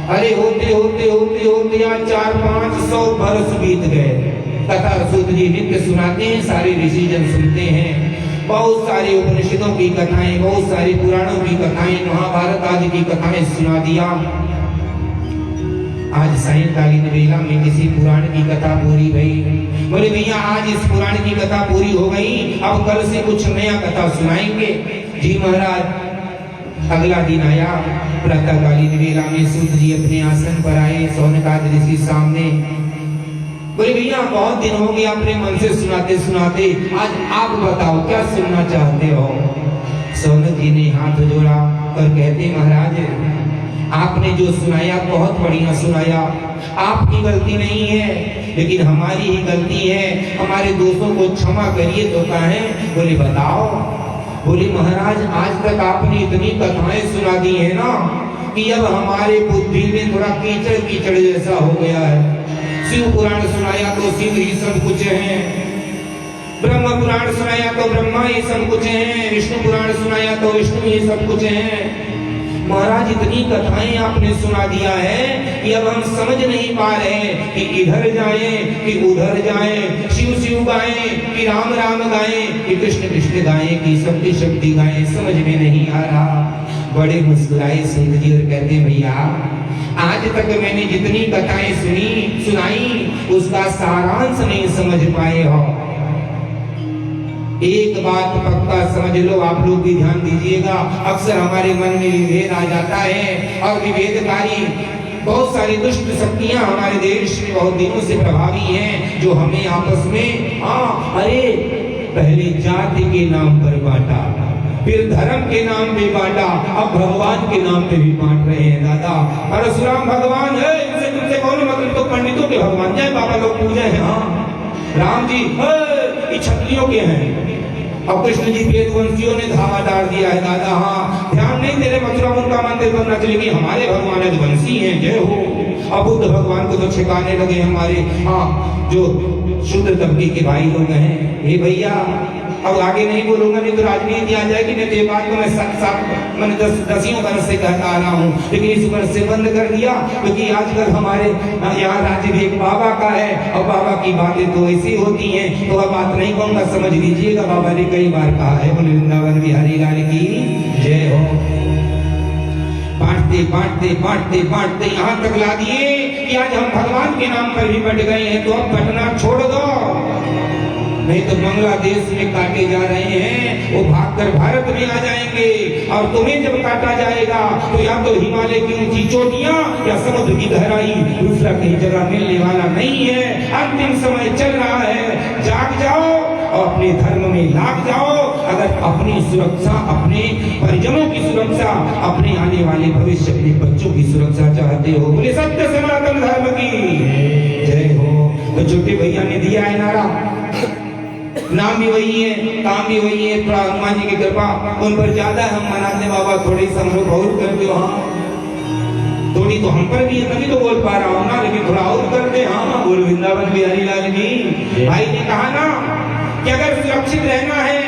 अरे होते होते होते होते 400-500 बरस बीत गए। कथा सूत जी नित्य सुनाते हैं, सारे ऋषि जन सुनते हैं। बहुत सारी उपनिषदों की कथाएं, बहुत सारी पुराणों की कथाएं, महाभारत आदि की कथाएं सुना दिया। आज सायंकालीन बेला में किसी पुराण की कथा पूरी भई। बोले भैया आज इस पुराण की कथा पूरी हो गई, अब कल से कुछ नया कथा सुनाएंगे। जी महाराज। अगला दिन आया, प्रातःकालीन बेला में सूत जी अपने आसन पर आए, शौनकादि ऋषि सामने। बोले भैया बहुत दिन हो गया अपने मन से सुनाते सुनाते, आज आप बताओ क्या सुनना चाहते हो। शौनक जी ने हाथ जोड़ा और कहते महाराज आपने जो सुनाया बहुत बढ़िया सुनाया, आपकी गलती नहीं है लेकिन हमारी ही गलती है, हमारे दोस्तों को क्षमा करिए। तो कहें? बोले बताओ। बोले महाराज आज तक आपने इतनी कथाएं सुना दी है ना कि अब हमारे बुद्धि में थोड़ा कीचड़ कीचड़ जैसा हो गया है। शिव पुराण सुनाया तो शिव ही सब कुछ है, ब्रह्म पुराण सुनाया तो ब्रह्मा ही सब कुछ है, विष्णु पुराण सुनाया तो विष्णु ही सब कुछ है। महाराज इतनी कथाएं आपने सुना दिया है कि अब हम समझ नहीं पा रहे कि इधर जाएं कि उधर जाएं, शिव शिव गाएं कि राम राम गाएं कि कृष्ण कृष्ण गाएं कि शक्ति शक्ति गाएं, समझ में नहीं आ रहा। बड़े मुस्कुराए सूत जी और कहते भैया आज तक मैंने जितनी कथाएं सुनाई उसका सारांश नहीं समझ पाए हो। एक बात पक्का समझ लो, आप लोग भी ध्यान दीजिएगा। अक्सर हमारे मन में विभेद आ जाता है और विभेदकारी बहुत सारी दुष्ट शक्तियां हमारे देश में बहुत दिनों से प्रभावी हैं, जो हमें आपस में अरे पहले जाति के नाम पर बांटा, फिर धर्म के नाम पे बांटा, अब भगवान के नाम पे भी बांट रहे हैं। दादा परशुराम भगवान है, इनसे तुमसे कौन मतलब? तो पंडितों के भगवान जय बाबा लोग पूजे हैं। हाँ राम जी ये क्षत्रियों के हैं और कृष्ण जी वेदवंशियों ने धावा डाल दिया है। दादा हाँ ध्यान नहीं दे रहे, मथुरा उनका मंदिर बनना चाहिए कि हमारे भगवान यदुवंशी हैं, जय हो। अब बुद्ध भगवान को तो छिपाने लगे हमारे जो शूद्र तबके के भाई लोग हैं। हे भैया अब आगे नहीं बोलूंगा, नहीं तो राजनीति आ जाएगी। नहीं तो ये बात को मैं मैंने 10 वर्ष से कहता आ रहा हूँ, लेकिन इस वर्ष से बंद कर दिया क्योंकि आजकल हमारे यहाँ राज्य भी एक बाबा का है और बाबा की बातें तो ऐसी होती हैं। तो अब बात नहीं कहूँगा, समझ लीजिएगा। बाबा ने कई बार कहा है, बोले वृंदावन बिहारी लाल की जय हो। बांटते बांटते बांटते बांटते यहाँ तक ला दिए कि आज हम भगवान के नाम पर भी बट गए हैं। तो अब बटना छोड़ दो, नहीं तो बांग्लादेश में काटे जा रहे हैं, वो भागकर भारत में आ जाएंगे और तुम्हें जब काटा जाएगा तो या तो हिमालय की ऊंची चोटियां या समुद्र की गहराई, दूसरा कहीं जगह मिलने वाला नहीं है। अंतिम समय चल रहा है, जाग जाओ और अपने धर्म में लाग जाओ। अगर अपनी सुरक्षा, अपने परिजनों की सुरक्षा, अपने आने वाले भविष्य अपने बच्चों की सुरक्षा चाहते हो, बोले सत्य सनातन धर्म की जय हो। तो छोटे भैया ने दिया है नारा, नाम भी वही है, काम भी वही है। थोड़ा हनुमान जी की कृपा उन पर ज्यादा हम मनाते, बाबा थोड़ी सा हम लोग और कर दो। हाँ थोड़ी तो हम पर भी है, तभी तो बोल पा रहा हूँ ना, लेकिन थोड़ा और कर दे। हाँ बोल वृंदावन बिहारी लाल की। भाई ने कहा ना कि अगर सुरक्षित रहना है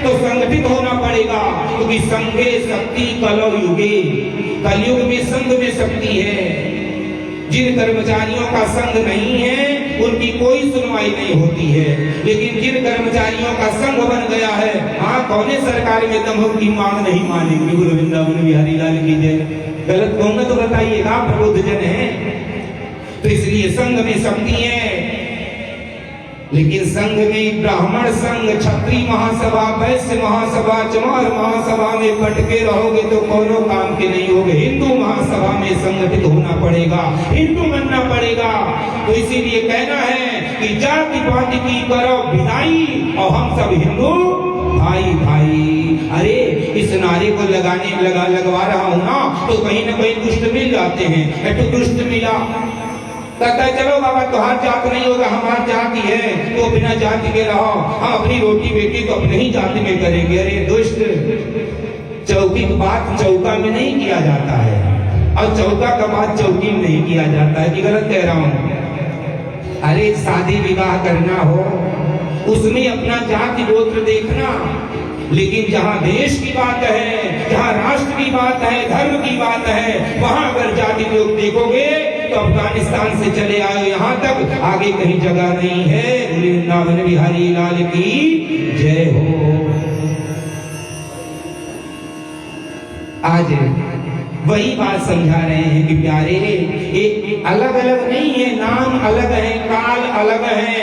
तो संगठित होना पड़ेगा, क्योंकि संघे शक्ति कलौ युगे, कलयुग में संघ में शक्ति है। जिन कर्मचारियों का संघ नहीं है उनकी कोई सुनवाई नहीं होती है, लेकिन जिन कर्मचारियों का संघ बन गया है, हाँ कौने सरकार में दम की मांग नहीं मानेंगे। बोलो वृंदावन बिहारी लाल की जय। गलत कहूंगा तो बताइएगा, प्रबुद्ध जन है। तो इसलिए संघ में शक्ति है, लेकिन संघ में ब्राह्मण संघ, क्षत्रिय महासभा, वैश्य महासभा, चमार महासभा में पटके रहोगे तो कोनो काम के नहीं होगे। हिंदू महासभा में संगठित होना पड़ेगा, हिंदू बनना पड़ेगा। तो इसीलिए कहना है कि जाति पाति की करो विदाई और हम सब हिंदू भाई भाई। अरे इस नारे को लगवा रहा हूँ ना, तो कहीं ना कहीं दुष्ट मिल जाते हैं। तो दुष्ट मिला कहता है चलो बाबा तुहार जात नहीं होगा, हमारी जाति है, तो बिना जाति के रहो, हम अपनी रोटी बेटी तो अपने ही जाति में करेंगे। अरे दुष्ट, चौकी की बात चौका में नहीं किया जाता है और चौका का बात चौकी में नहीं किया जाता है। कि गलत कह रहा हूँ? अरे शादी विवाह करना हो उसमें अपना जाति गोत्र देखना, लेकिन जहाँ देश की बात है, जहाँ राष्ट्र की बात है, धर्म की बात है, वहां अगर जाति लोग देखोगे तो अफगानिस्तान से चले आए यहाँ तक, आगे कहीं जगह नहीं है। वृंदावन बिहारी लाल की जय हो। आज वही बात समझा रहे हैं कि प्यारे एक अलग अलग नहीं है, नाम अलग है, काल अलग है,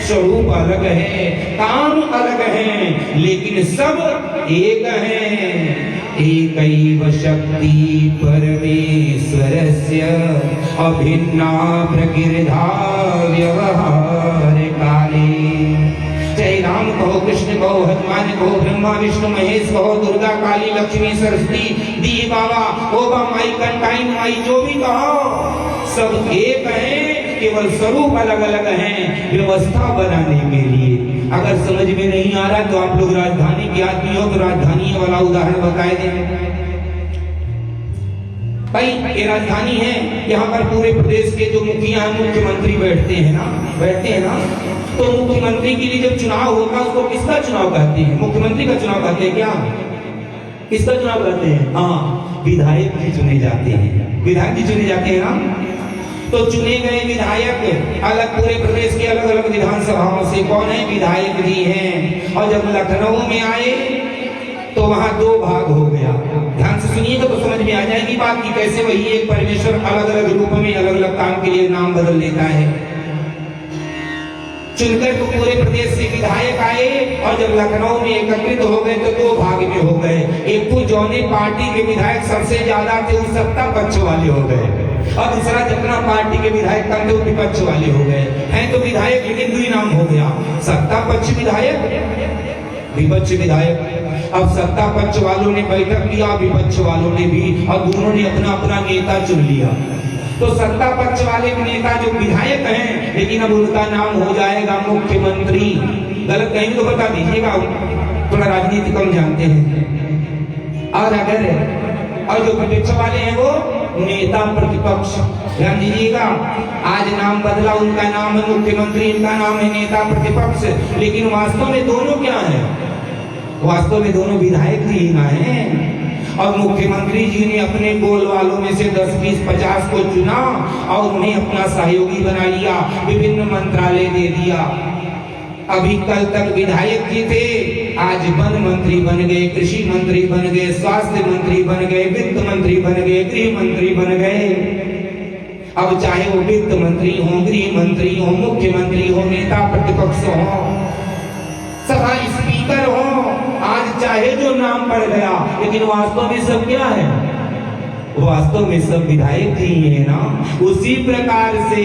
स्वरूप अलग है, काम अलग है, लेकिन सब एक है। एकैव शक्ति परमेश्वरस्य अभिन्ना प्रकृधा व्यवहार काले। चाहे राम कहो, कृष्ण कहो, हनुमान कहो, ब्रह्मा विष्णु महेश कहो, दुर्गा काली लक्ष्मी सरस्वती दी बाबा ओबा माई कंटाइन माई, जो भी कहो सब एक है, केवल स्वरूप अलग अलग हैं व्यवस्था बनाने के लिए। अगर समझ में नहीं आ रहा तो आप लोग राजधानी के आदमी हो तो राजधानी वाला उदाहरण बताए दें। भाई ये राजधानी है, यहाँ पर पूरे प्रदेश के जो मुखिया मुख्यमंत्री बैठते हैं ना, तो मुख्यमंत्री के लिए जब चुनाव होगा उसको किसका चुनाव कहते हैं? मुख्यमंत्री का चुनाव कहते हैं क्या? किसका चुनाव कहते हैं? हाँ, विधायक जी चुने जाते हैं, विधायक जी चुने जाते हैं ना। तो चुने गए विधायक अलग पूरे प्रदेश के अलग अलग विधानसभाओं से कौन है? विधायक जी हैं। और जब लखनऊ में आए तो वहां दो भाग हो गया। ध्यान से सुनिएगा तो समझ में आ जाएगी बात कि कैसे वही एक परमेश्वर अलग अलग रूप में अलग अलग काम के लिए नाम बदल लेता है। चुनकर तो पूरे प्रदेश से विधायक आए और जब लखनऊ में एकत्रित हो गए तो दो भाग में हो गए। एक तो जौने पार्टी के विधायक सबसे ज्यादा थे वो सत्ता पक्ष वाले हो गए, और दूसरा जितना पार्टी के विधायक कम थे वो विपक्ष वाले हो गए हैं। तो विधायक लेकिन दुई नाम हो गया, सत्ता पक्ष विधायक, विपक्ष विधायक। अब सत्ता पक्ष वालों ने बैठक किया, विपक्ष वालों ने भी, और दोनों ने अपना अपना नेता चुन लिया। तो सत्ता पक्ष वाले नेता जो विधायक हैं, लेकिन अब उनका नाम हो जाएगा मुख्यमंत्री। गलत कहीं तो बता दीजिएगा, थोड़ा राजनीति कम जानते हैं। और जो विपक्ष वाले हैं वो नेता प्रतिपक्ष। ध्यान दीजिएगा, आज नाम बदला, उनका नाम है मुख्यमंत्री, इनका नाम है नेता प्रतिपक्ष, लेकिन वास्तव में दोनों क्या है? वास्तव में दोनों विधायक ही ना है। और मुख्यमंत्री जी ने अपने गोल वालों में से 10, 20, 50 को चुना और उन्हें अपना सहयोगी बना लिया, विभिन्न मंत्रालय दे दिया। अभी कल तक विधायक जी थे, आज वन मंत्री बन गए, कृषि मंत्री बन गए, स्वास्थ्य मंत्री बन गए, वित्त मंत्री बन गए, गृह मंत्री बन गए। अब चाहे वो वित्त मंत्री हो, गृह मंत्री हो, मुख्यमंत्री हो, नेता प्रतिपक्ष हो, सभा स्पीकर हो, आज चाहे जो नाम पड़ गया, लेकिन वास्तव में सब क्या है? वास्तव में सब विधायक ही है ना। उसी प्रकार से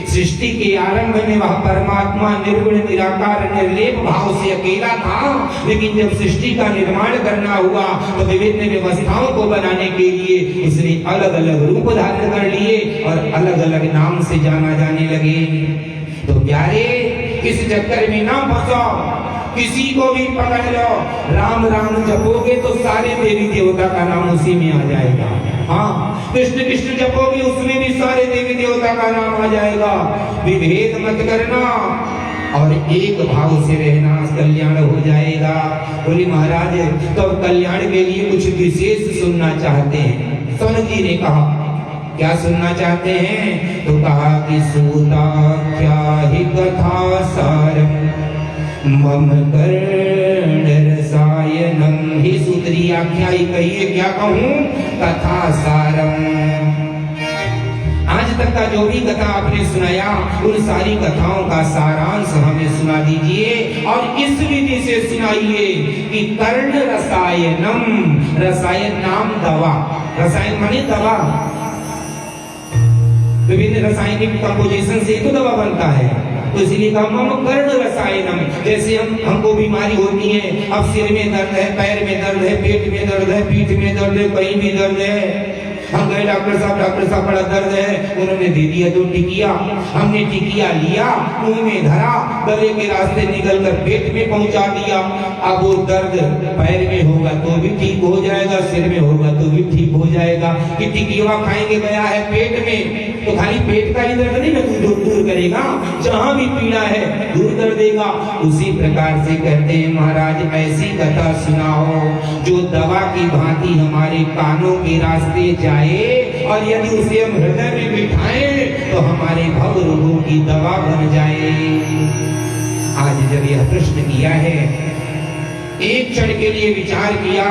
सृष्टि के आरंभ में वह परमात्मा निर्गुण निराकार निर्लेप भाव से अकेला था, लेकिन जब सृष्टि का निर्माण करना हुआ तो विभिन्न व्यवस्थाओं को बनाने के लिए उसने अलग अलग रूप धारण कर लिए और अलग अलग नाम से जाना जाने लगे। तो प्यारे, इस चक्कर में ना फंसो, किसी को भी पकड़ लो, राम राम जपोगे तो सारे देवी देवता का नाम उसी में आ जाएगा। हाँ, कृष्ण कृष्ण जपोगे उसमें भी सारे देवी देवता का नाम आ जाएगा। विभेद मत करना और एक भाव से रहना, कल्याण हो जाएगा। बोले महाराज, तो कल्याण के लिए कुछ विशेष सुनना चाहते हैं। सोनू जी ने कहा, क्या सुनना चाहते हैं? तो कहा कि सूता क्या ही कथा सारम मम कर्ण रसायनम। ही सूत्री आख्या ही कहिए, क्या कहूँ? कथा सारम। आज तक का जो भी कथा आपने सुनाया, उन सारी कथाओं का सारांश हमें सुना दीजिए और इस विधि से सुनाइए कि कर्ण रसायनम, रसायन नाम दवा, रसायन माने दवा, विभिन्न रासायनिक कंपोजिशन से तो दवा बनता है। तो इसलिए कहा मम कर्ण रसायनम। जैसे हमको बीमारी होती है, अब सिर में दर्द है, पैर में दर्द है, पेट में दर्द है, पीठ में दर्द है, कहीं भी दर्द है, हम गए डॉक्टर साहब बड़ा दर्द है, उन्होंने दे दिया तो टिकिया, हमने टिकिया लिया, मुंह में धरा, गले के रास्ते निकल कर पेट में पहुंचा दिया। अब वो दर्द पैर में होगा तो भी ठीक हो जाएगा, सिर में होगा तो भी ठीक हो जाएगा। कि टिकिया खाएंगे, गया है पेट में, तो खाली पेट का ही दर्द नहीं ना दूर करेगा, जहां भी पीड़ा है दूर कर देगा। उसी प्रकार से कहते हैं महाराज, ऐसी कथा सुनाओ जो दवा की भांति हमारे कानों के रास्ते जाए, और यदि उसे हम हृदय में बिठाएं तो हमारे भव रोगों की दवा बन जाए। आज जब यह प्रश्न किया है, एक क्षण के लिए विचार किया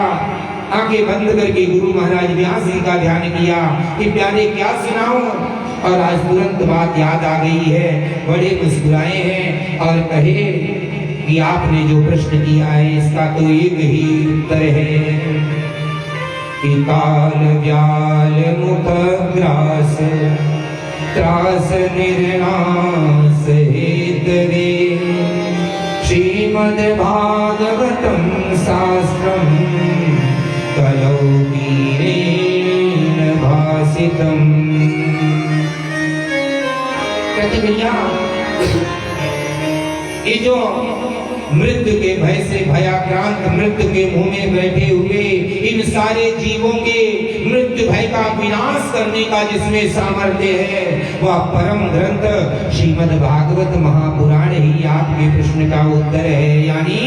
आंखें बंद करके गुरु महाराज व्यास जी का ध्यान किया कि प्यारे क्या सुनाऊं, और आज तुरंत बात याद आ गई है। बड़े मुस्कुराए हैं और कहे कि आपने जो प्रश्न किया है इसका तो एक ही उत्तर है कि काल व्याल मुख ग्रास त्रास निर्नाश हेतवे श्रीमद् भागवतम शास्त्रम कलौ वीरेण भासितम। कहते भैया ये जो मृत्यु के भय से भयाक्रांत मृत्यु के मुंह में बैठे हुए इन सारे जीवों के मृत्यु भय का विनाश करने का जिसमें सामर्थ्य है वह परम ग्रंथ श्रीमद् भागवत महापुराण ही आपके प्रश्न का उत्तर है। यानी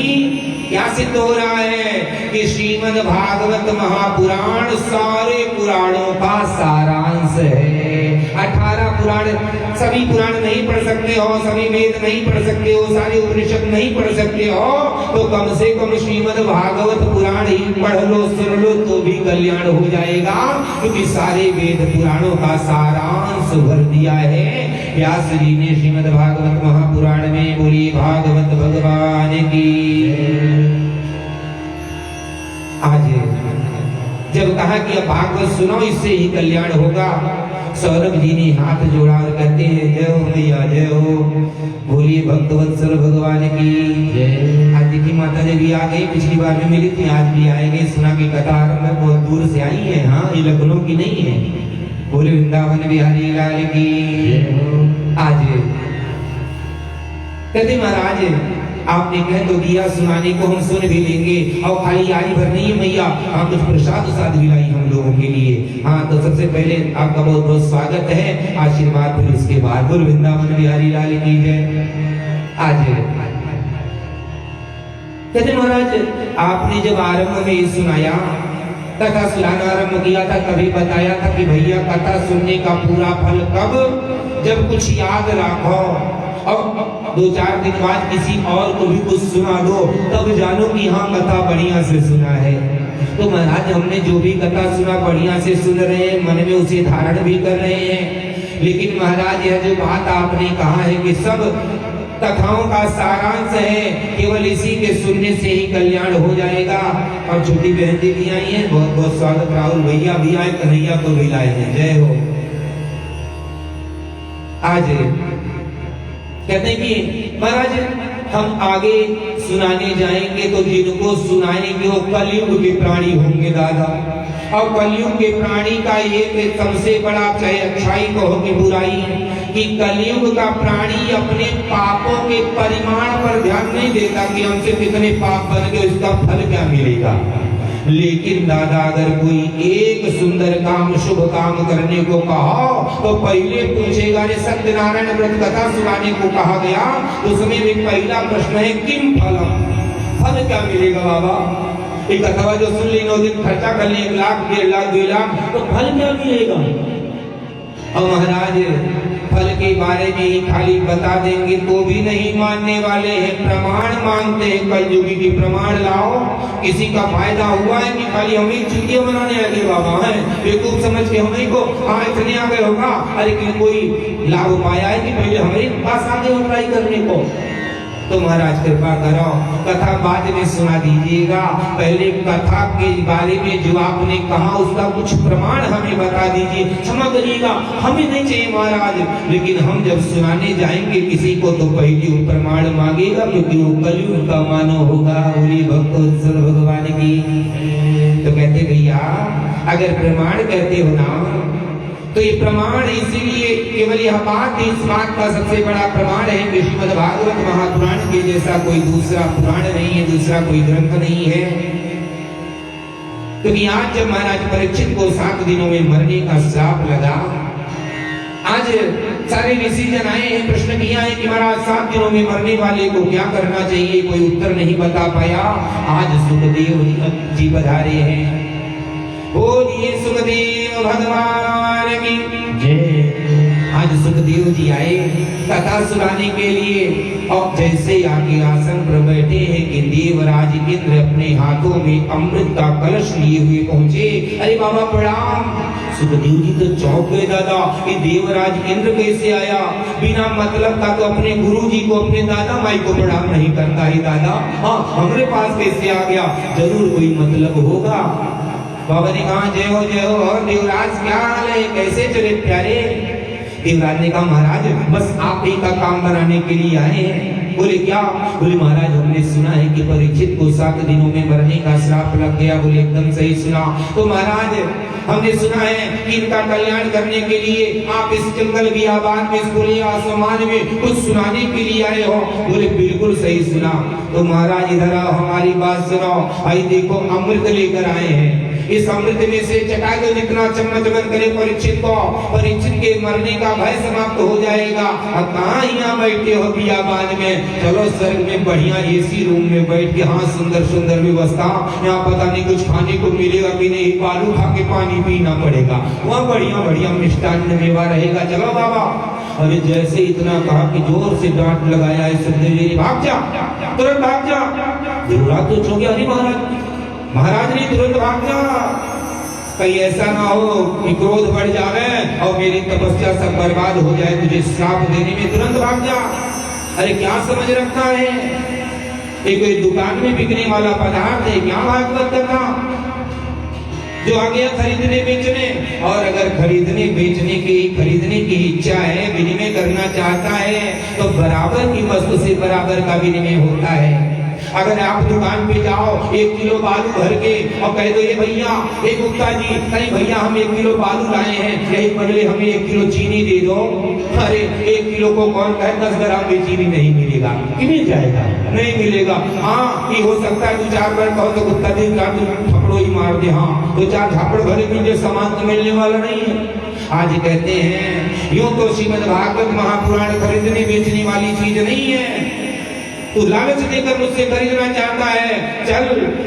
क्या सिद्ध हो रहा है कि श्रीमद् भागवत महापुराण सारे पुराणों का सारांश है। 18 पुराण, सभी पुराण नहीं पढ़ सकते हो, सभी वेद नहीं पढ़ सकते हो, सारे उपनिषद नहीं पढ़ सकते हो, तो कम से कम श्रीमद् भागवत पुराण ही पढ़ लो, सुन लो तो भी कल्याण हो जाएगा, क्योंकि सारे वेद पुराणों का सारांश भर दिया है व्यास जी ने श्रीमद् भागवत महापुराण में। बोलिए भागवत भगवान की। आज जब कहा कि अब भागवत सुनो इससे ही कल्याण होगा, सौरभ जी ने हाथ जोड़ा और कहते हैं जय हो मैया जय हो। बोलिए भक्तवत्सल भगवान की जय। आज देखिए माता जी भी आ गई, पिछली बार में मिली थी, आज भी आएंगे। सुना की कतार में बहुत दूर से आई है, हाँ ये लखनऊ की नहीं है। बोले वृंदावन बिहारी लाल की जय हो। आज कहते महाराज आपने कह तो दिया, सुनाने को हम सुन भी लेंगे, और खाली आई भर नहीं मैया, हाँ कुछ प्रसाद उसाद भी लाई हम लोगों के लिए। हाँ तो सबसे पहले आपका बहुत बहुत स्वागत है, आशीर्वाद फिर उसके बाद। बोल वृंदावन बिहारी लाल की जय। आज कहते महाराज आपने जब आरंभ में सुनाया कथा सुनाना आरंभ किया था, कभी बताया था कि भैया कथा सुनने का पूरा फल कब, जब कुछ याद रखो और 2-4 दिन बाद किसी और को भी कुछ सुना दो, तब जानो कि हाँ कथा बढ़िया से सुना है। तो महाराज हमने जो भी कथा सुना बढ़िया से सुन रहे हैं, मन में उसे धारण भी कर रहे हैं। लेकिन महाराज यह जो बात आपने कहा है कि सब कथाओं का सारांश है, केवल इसी के सुनने से ही कल्याण हो जाएगा। और छोटी बहन भी आई है, बहुत बहुत स्वागत। राहुल भैया भी आए, कन्हैया को भी लाए हैं, जय हो। आज कहते हैं कि महाराज हम आगे सुनाने जाएंगे तो जिनको सुनाएंगे वो कलयुग के प्राणी होंगे दादा। और कलयुग के प्राणी का ये सबसे बड़ा, चाहे अच्छाई कहो कि बुराई, कि कलयुग का प्राणी अपने पापों के परिमाण पर ध्यान नहीं देता कि हमसे कितने पाप बन गए, उसका फल क्या मिलेगा। लेकिन दादा अगर कोई एक सुंदर काम शुभ काम करने को कहा तो पहले पूछेगा, रे सत्यनारायण व्रत कथा सुनाने को कहा गया तो उसमें भी पहला प्रश्न है किम फलम, फल क्या मिलेगा बाबा। एक कथा जो सुन ली 9 दिन खर्चा कर ले 1 लाख 1.5 लाख 2 लाख, तो फल क्या मिलेगा। और महाराज फल के बारे में ही खाली बता देंगे तो भी नहीं मानने वाले हैं, प्रमाण मांगते हैं। कलयुगी के प्रमाण लाओ, किसी का फायदा हुआ है कि खाली हमें चुटिया बनाने आगे बाबा है, बेवकूफ समझ के हमें को हाँ इतने आगे होगा, अरे कि कोई लाभ पाया है कि पहले हमारे पास आगे हो ट्राई करने को। तो महाराज कृपा करो कथा बाद में सुना दीजिएगा, पहले कथा के बारे में जो आपने कहा उसका कुछ प्रमाण हमें बता दीजिए। क्षमा करिएगा हमें नहीं चाहिए महाराज, लेकिन हम जब सुनाने जाएंगे किसी को तो पहले वो प्रमाण मांगेगा, क्योंकि वो कलयुग का मानव होगा। बोलिए भक्तवत्सल भगवान की। तो कहते भैया अगर प्रमाण कहते हो ना तो ये प्रमाण इसीलिए केवल यह बात, इस बात का सबसे बड़ा प्रमाण है कि श्रीमद् भागवत महापुराण के जैसा कोई दूसरा पुराण नहीं है, दूसरा कोई ग्रंथ नहीं है। क्योंकि आज जब महाराज परीक्षित को 7 दिनों में मरने का श्राप लगा, आज सारे ऋषि जन आए हैं, प्रश्न किया है कि महाराज 7 दिनों में मरने वाले को क्या करना चाहिए, कोई उत्तर नहीं बता पाया। आज सुखदेव जी पधारे हैं। बोलिए सुखदेव भगवान की जय। आज सुखदेव जी आए कथा सुनाने के लिए, और जैसे आके आसन पर बैठे हैं कि देवराज इंद्र अपने हाथों में अमृत का कलश लिए हुए पहुंचे। अरे बाबा प्रणाम। सुखदेव जी तो चौंक गए, दादा ये देवराज इंद्र कैसे आया? बिना मतलब का तो अपने गुरु जी को, अपने दादा माई को प्रणाम नहीं करता है दादा, हाँ हमारे पास कैसे आ गया? जरूर कोई मतलब होगा। बाबा ने कहा जय हो और देवराज क्या हाल है, कैसे चले प्यारे? देवराज ने कहा महाराज बस आप ही का काम बनाने के लिए आए हैं। बोले क्या? बोले महाराज हमने सुना है कि परीक्षित को 7 दिनों में मरने का श्राप लग गया। बोले एकदम सही सुना। तो महाराज हमने सुना है कि इनका कल्याण करने के लिए आप इस जंगल बियाबान में, इस खुले आसमान में कुछ सुनाने के लिए आए हो। बोले बिल्कुल सही सुना। तो महाराज इधर आओ, हमारी बात सुनो। भाई देखो अमृत लेकर आए हैं, इस अमृत में से चटा दो जितना चम्मच बन करे परीक्षित को, परीक्षित के मरने का भय समाप्त हो जाएगा। अब कहाँ यहाँ बैठे हो बियाबान में? चलो स्वर्ग में बढ़िया एसी रूम में बैठ के, हाँ सुंदर सुंदर व्यवस्था, यहाँ पता नहीं कुछ खाने को मिलेगा कि नहीं, बालू खा के पानी पीना पड़ेगा, वहाँ बढ़िया बढ़िया मिष्टान्न मेवा रहेगा। चलो बाबा। अरे जैसे इतना कहा कि जोर से डांट लगाया है सुखदेव जी, भाग जा, तुरंत भाग जा। देवराज तो चौंक गया, अरे महाराज ने तुरंत भाग जा, कहीं ऐसा ना हो कि क्रोध बढ़ जाए और मेरी तपस्या सब बर्बाद हो जाए, मुझे श्राप देने में तुरंत भाग जा। अरे क्या समझ रखा है? एक दुकान में बिकने वाला पदार्थ है, क्या भागवत करना? जो आ गया खरीदने बेचने, और अगर खरीदने की इच्छा है, विनिमय करना चाहता है, तो बराबर की वस्तु से बराबर का विनिमय होता है। अगर आप दुकान पे जाओ 1 किलो बालू भर के और कह दो ये भैया, ये गुप्ता जी, अरे भैया हम 1 किलो बालू लाए हैं, यही बदले हमें 1 किलो चीनी दे दो। अरे 1 किलो को कौन कहे 10 ग्राम में चीनी नहीं मिलेगा? कि मिल जाएगा? नहीं मिलेगा। हाँ ये हो सकता है 2-4 बार कहो तो गुप्ता जी का थपड़ो ही मार दे, हाँ 2-4 झापड़ भरे मिल, सामान तो मिलने वाला नहीं है। आज कहते हैं यूं तो श्रीमद् भागवत महापुराण खरीदने बेचने वाली चीज नहीं है। तू लालच देकर मुझसे खरीदना चाहता है, चल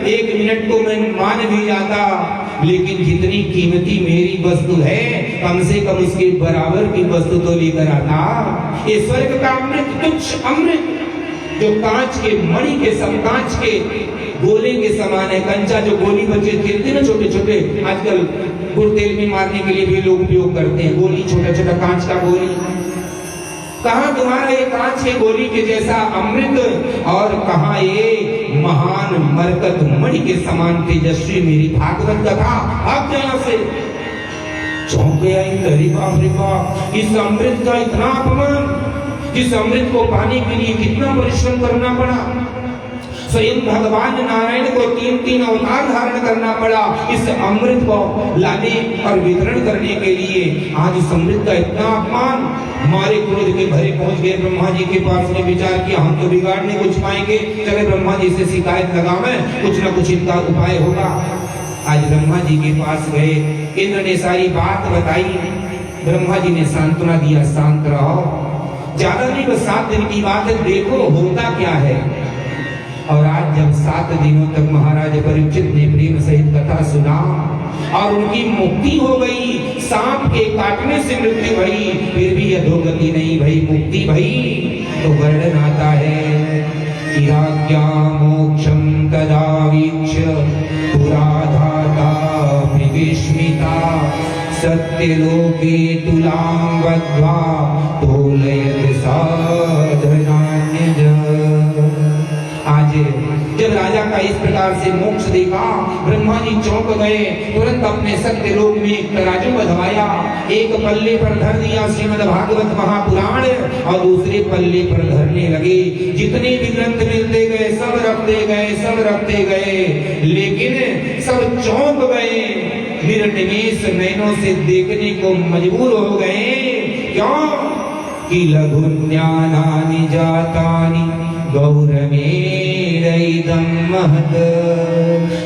1 मिनट को मैं मान भी जाता, लेकिन जितनी कीमती मेरी वस्तु है कम से कम उसके बराबर की वस्तु तो लेकर आता। ये स्वर्ग का अमृत, तुच्छ अमृत जो कांच के मणि के सम, कांच के गोले के समान है। कंचा जो गोली बच्चे खेलते हैं ना छोटे छोटे, आजकल गुड़ तेल में मारने के लिए भी लोग उपयोग करते हैं, गोली छोटा छोटा कांच का गोली। कहा तुम्हारा ये कांच के गोली के जैसा अमृत, और कहा ये महान मरकत मणि के समान तेजस्वी मेरी भागवत कथा। अब जहां से चौंक गया इंद्र, बाप रे बाप, इस अमृत का इतना अपमान, जिस अमृत को पाने के लिए कितना परिश्रम करना पड़ा। स्वयं भगवान नारायण को 3 अवतार धारण करना पड़ा इस अमृत को लाने और वितरण करने के लिए। आज इस अमृत का इतना अपमान, मारे क्रोध के भरे पहुंच गए ब्रह्मा जी के पास में। विचार किया हम तो बिगाड़ने कुछ पाएंगे, चले ब्रह्मा जी से शिकायत लगावे, कुछ ना कुछ इनका उपाय होगा। आज ब्रह्मा जी के पास गए, इंद्र ने सारी बात बताई, ब्रह्मा जी ने सांत्वना दिया, शांत रहो, ज्यादा नहीं बस 7 दिन की बात है, देखो होता क्या है। और आज जब 7 दिनों तक महाराज परीक्षित ने प्रेम सहित कथा सुना और उनकी मुक्ति हो गई, सांप के काटने से मृत्यु भई, फिर भी अधोगति नहीं भई, मुक्ति भई। तो वर्णन आता है कि राज्ञा मोक्षम तदा वीक्ष्य पुराधाता विस्मिता सत्यलोके तुलां बद्ध्वा तोलयति साधनान्यज। आज जब राजा का इस प्रकार से मोक्ष देखा, ब्रह्मा जी चौंक गए, तुरंत अपने सत्य लोक में एक तराजू बंधवाया, एक पल्ले पर धर दिया श्रीमद् भागवत महापुराण और दूसरे पल्ले पर धरने लगे। जितने भी ग्रंथ मिलते गए सब रखते गए, लेकिन सब चौंक गए, निरनिमेष नयनों से देखने को मजबूर हो गए। क्यों? कि लघु ज्ञानानि जातानि गौरवेदं महत्।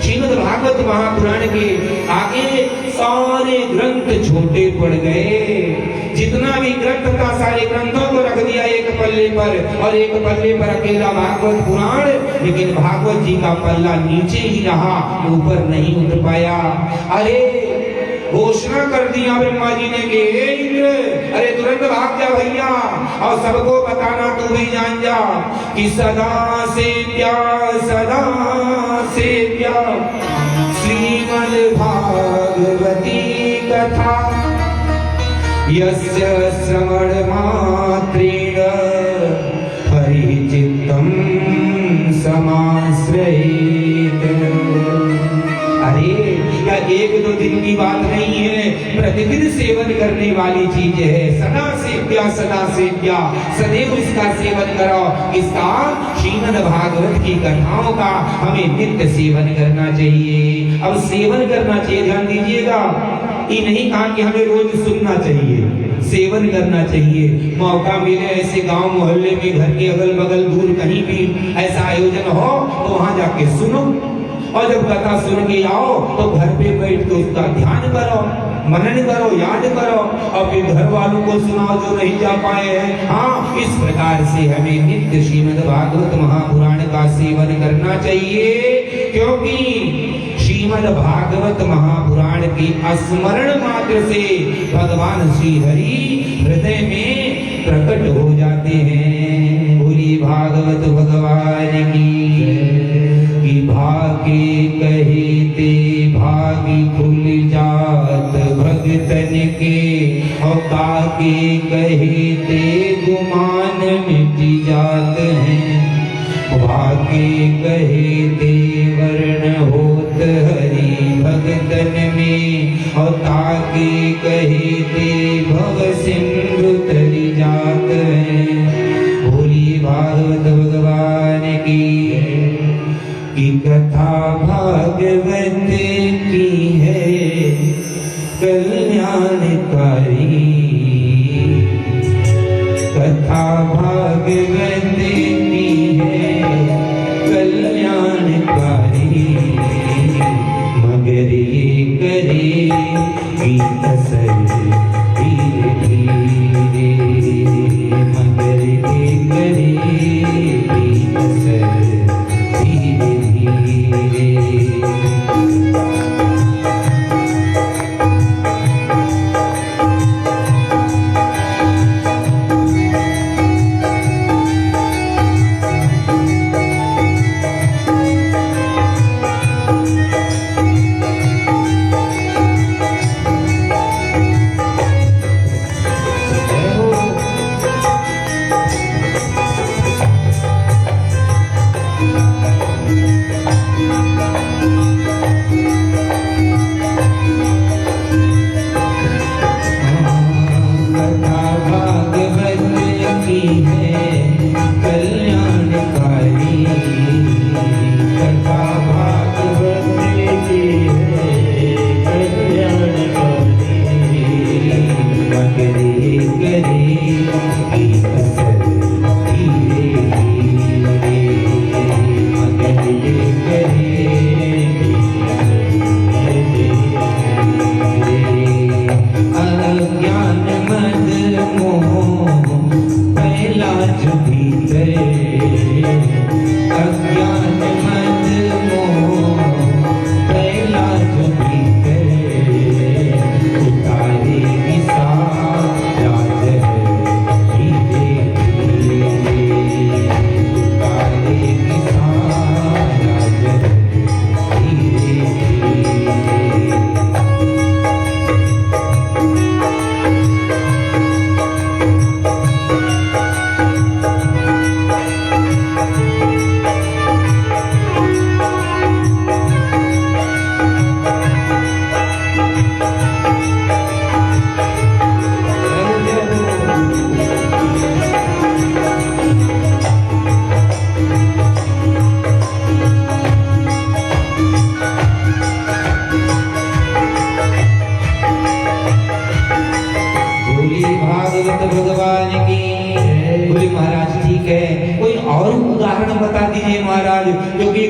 श्रीमद् भागवत महापुराण के आगे सारे ग्रंथ छोटे पड़ गए। जितना भी ग्रंथ था सारे ग्रंथों को रख दिया एक पल्ले पर, और एक पल्ले पर अकेला भागवत पुराण, लेकिन भागवत जी का पल्ला नीचे ही रहा, ऊपर नहीं उठ पाया। अरे घोषणा कर दिया ब्रह्मा जी ने कि हे इंद्र, अरे तुरंत भाग जा भैया और सबको बताना, तू भी जान जा कि सदा सेव्या श्रीमद् भागवती कथा यस्य श्रवण मात्रेण परिचित्तं समाश्रयेत्। अरे यह एक दो दिन की बात नहीं है, प्रतिदिन सेवन करने वाली चीज है। सदा सेव्या सदैव इसका सेवन करो। इसका श्रीमद् भागवत की कथाओं का हमें नित्य सेवन करना चाहिए। अब सेवन करना चाहिए, ध्यान दीजिएगा, ये नहीं कहा कि हमें रोज सुनना चाहिए, सेवन करना चाहिए। मौका मिले ऐसे गांव मोहल्ले में, घर के अगल बगल दूर कहीं भी ऐसा आयोजन हो तो वहां जाके सुनो, और जब कथा सुन के आओ तो घर पे बैठ के उसका ध्यान करो, मनन करो, याद करो, और फिर घर वालों को सुनाओ जो नहीं जा पाए हैं। हाँ, इस प्रकार से हमें नित्य श्रीमद् भागवत महापुराण का सेवन करना चाहिए, क्योंकि श्रीमद् भागवत महापुराण के स्मरण मात्र से भगवान श्री हरि हृदय में प्रकट हो जाते हैं। बोली भागवत भगवान की। भागे कहते भागी खुल जात भगतन के, और काके कहते गुमान मिट जात हैं। भागे कहते वर्ण होत हरि भगतन में, और ताके कहते भव सिंधु तरि जात हैं। बोली भागवत भगवान की। कथा भागवत की है कल्याणकारी, कथा भागवत की है कल्याणकारी, मगर ये करे गीत असर धीरे धीरे, मगर ये करे गीत असर धीरे धीरे।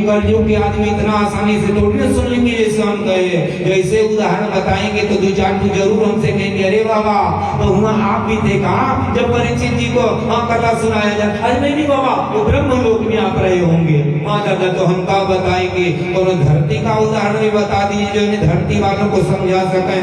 कलयुग के आदमी इतना आसानी से थोड़ी ना सुन लेंगे जैसे हम कहे। जैसे उदाहरण बताएंगे तो दो चार तो जरूर हमसे कहेंगे अरे बाबा तो हुआ आप भी थे कहा जब परीक्षित जी को कथा सुनाया जाए। अरे नहीं बाबा वो ब्रह्म लोक में आप रहे होंगे। हाँ दादा तो हम क्या बताएंगे। तो धरती का उदाहरण भी बता दीजिए जो इन्हें धरती वालों को समझा सके।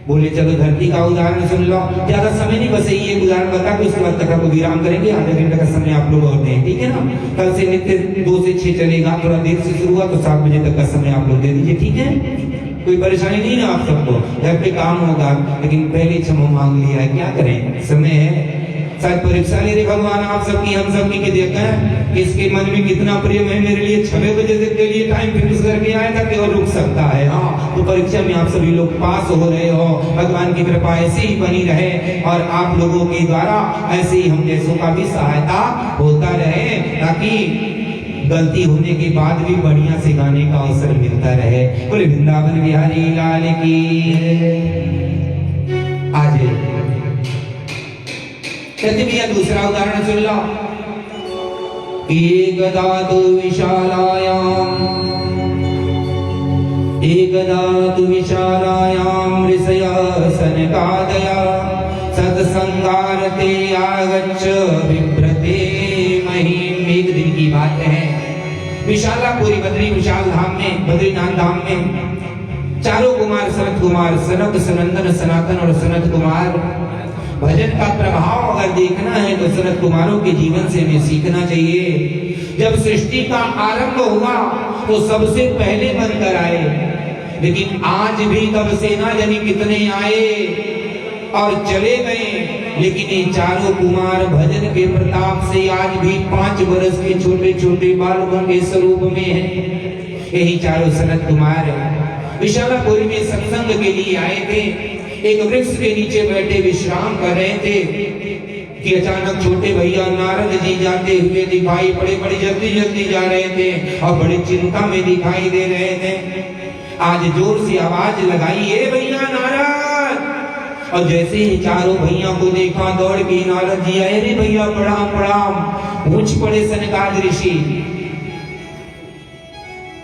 बोले चलो धरती का उदाहरण सुन लो। ज्यादा समय नहीं बस ये उदाहरण बता के उसके बाद कथा को विराम करेंगे। आधा घंटे का समय आप लोग और दें ठीक है ना। कल से नित्य 2 से 6 चलेगा। थोड़ा देर से शुरू हुआ तो 7 बजे तक का समय आप लोग दे दीजिए ठीक है। कोई परेशानी नहीं ना आप सबको। घर पे काम होगा लेकिन पहले क्षमा मांग लिया है क्या करें समय है। शायद परीक्षा ले रहे भगवान आप सबकी हम सबकी के देखें इसके मन में कितना प्रेम है मेरे लिए। 6 बजे के लिए टाइम फिक्स करके आया था कि और रुक सकता है। हाँ तो परीक्षा में आप सभी लोग पास हो रहे हो। भगवान की कृपा ऐसे ही बनी रहे और आप लोगों के द्वारा ऐसे ही हम जैसों का भी सहायता होता रहे ताकि गलती होने के बाद भी बढ़िया से गाने का अवसर मिलता रहे। बोले वृंदावन बिहारी लाल की। आज कहते भैया दूसरा उदाहरण सुन लो। एकदा तु विशालायां ऋषयः सनकादया सत्संगार्थे आगच्छ बिभ्रते महीम्। एक दिन की बात है विशालापुरी बद्री विशाल धाम में बद्रीनाथ धाम में चारों कुमार सनत कुमार सनक सनंदन सनातन और सनत कुमार भजन का प्रभाव अगर देखना है तो सनत कुमारों के जीवन से हमें सीखना चाहिए। जब सृष्टि का आरंभ हुआ तो सबसे पहले बनकर आए लेकिन आज भी तब से ना जाने कितने आए और चले गए। लेकिन ये चारों कुमार भजन के प्रताप से आज भी 5 वर्ष के छोटे छोटे बालकों के स्वरूप में हैं। यही चारों सनत कुमार विशालापुरी में सत्संग के लिए आए थे। एक वृक्ष के नीचे बैठे विश्राम कर रहे थे कि अचानक छोटे भैया नारद जी जाते हुए दिखाई पड़े। बड़ी जल्दी जल्दी जा रहे थे और बड़ी चिंता में दिखाई दे रहे थे। आज जोर से आवाज लगाई ए भैया नारद। और जैसे ही चारों भैया को देखा दौड़ के नारद जी आए। रे भैया प्रणाम प्रणाम। पूछ पड़े सनकादिक ऋषि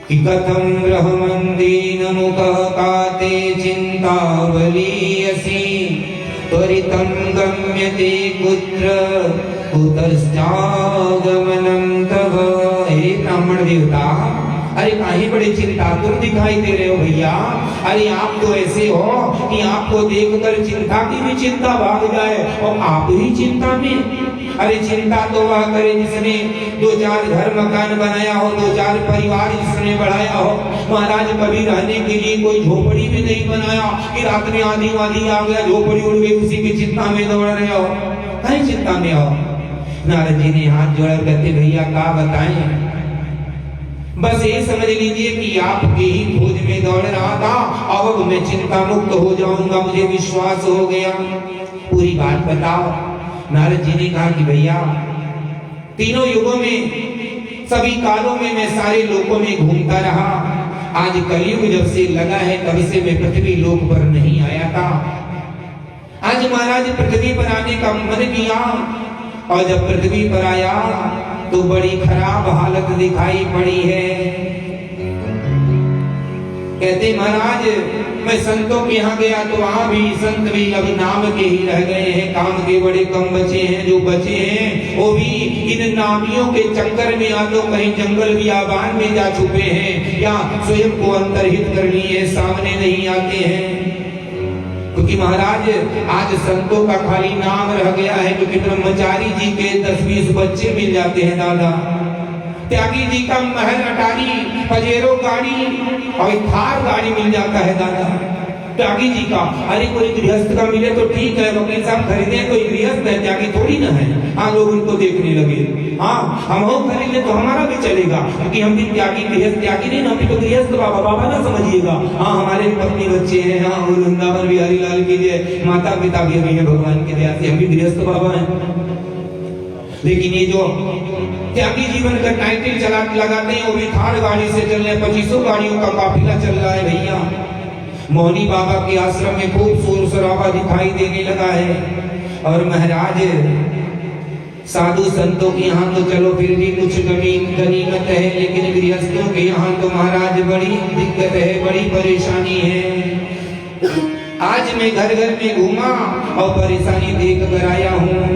कि कथं ब्रह्मंदीन मुखः काते चिंतावलीयसि त्वरितं गम्यते कुत्र कुतश्चागमनं तव। हे ब्राह्मण देवता अरे काहे बड़े चिंतातुर दिखाई दे रहे हो भैया। अरे आप तो ऐसे हो कि आपको देखकर चिंता की भी चिंता भाग जाए और आप ही चिंता में। अरे चिंता तो वह करे जिसने 2-4 घर मकान बनाया हो 2-4 परिवार जिसने बढ़ाया हो। महाराज कभी रहने के लिए कोई झोपड़ी भी नहीं बनाया कि रात में आंधी वाधी आ गया झोपड़ी उड़ गई उसी की चिंता में दौड़ रहे हो। कहीं चिंता में हो। नारद जी ने हाथ जोड़ा कहते भैया क्या बताएं। बस ये समझ लीजिए कि आपकी ही खोज में दौड़ रहा था। अब मैं चिंता मुक्त हो जाऊंगा मुझे विश्वास हो गया। पूरी बात बताओ। नारद जी ने कहा कि भैया तीनों युगों में सभी कालों में मैं सारे लोकों में घूमता रहा। आज कलयुग जब से लगा है तब से मैं पृथ्वी लोक पर नहीं आया था। आज महाराज पृथ्वी पर आने का मन किया और जब पृथ्वी पर आया तो बड़ी खराब हालत दिखाई पड़ी है। कहते महाराज मैं संतों के यहाँ गया तो वहां भी संत भी अब नाम के ही रह गए हैं। काम के बड़े कम बचे हैं। जो बचे हैं वो भी इन नामियों के चक्कर में या तो कहीं जंगल बियाबान में जा छुपे हैं या स्वयं को अंतर्हित कर लिए सामने नहीं आते हैं। क्योंकि महाराज आज संतों का खाली नाम रह गया है। क्योंकि ब्रह्मचारी जी के 10-20 बच्चे मिल जाते हैं दादा। त्यागी जी का महल अटारी पजेरो गाड़ी और थार गाड़ी मिल जाता है दादा। त्यागी जी का अरे कोई गृहस्थ का मिले तो ठीक है। वकील साहब खरीदे कोई गृहस्थ है त्यागी थोड़ी ना है। हाँ लोग उनको देखने लगे। हाँ हम हो खरीद ले तो हमारा भी चलेगा क्योंकि हम भी त्यागी गृहस्थ त्यागी नहीं ना। हम भी तो गृहस्थ बाबा बाबा ना समझिएगा। हाँ हमारे पत्नी बच्चे हैं। हाँ वृंदावन बिहारी लाल की जय। माता पिता भी हैं भगवान की दया से हम भी गृहस्थ बाबा हैं। लेकिन ये जो त्यागी जीवन का टाइटल चला लगाते हैं वो भी थार गाड़ी से चल रहे हैं। 2500 गाड़ियों का काफिला चल रहा है भैया। मौनी बाबा के आश्रम में खूब शोर शराबा दिखाई देने लगा है। और महाराज साधु संतों के यहाँ तो चलो फिर भी कुछ गनीमत है, लेकिन गृहस्थों के यहाँ तो महाराज बड़ी दिक्कत है, बड़ी परेशानी है। आज मैं घर घर में घूमा और परेशानी देख कर आया हूँ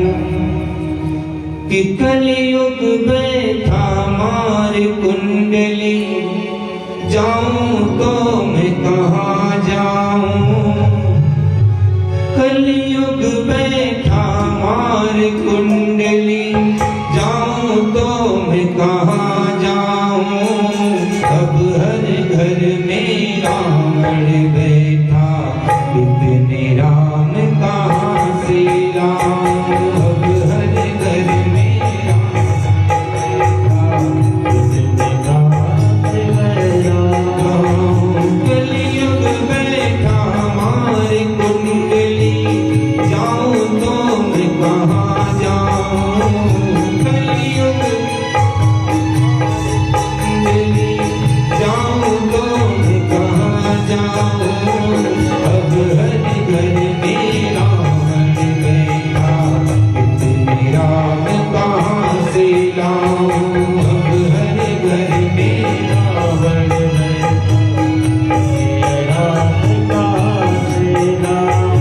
कि कलयुग बैठा मार कुंडली, जाऊं तो मैं कहाँ जाऊं। कलयुग बैठा मार कुंडली, जाऊं तो मैं कहाँ जाऊं। अब हर घर में रावण बैठा, इतने राम कहाँ से लाऊं। अब हर घर में कलयुग बैठा मार कुंडली, जाऊं तो मैं कहाँ जाऊं। कलयुग कुंडली, जाऊं तो मैं कहाँ जाऊं। अब हर घर में रावण बैठा, इतने राम कहाँ से लाऊं। अब हर घर में रावण बैठा, राम कहाँ से लाऊं।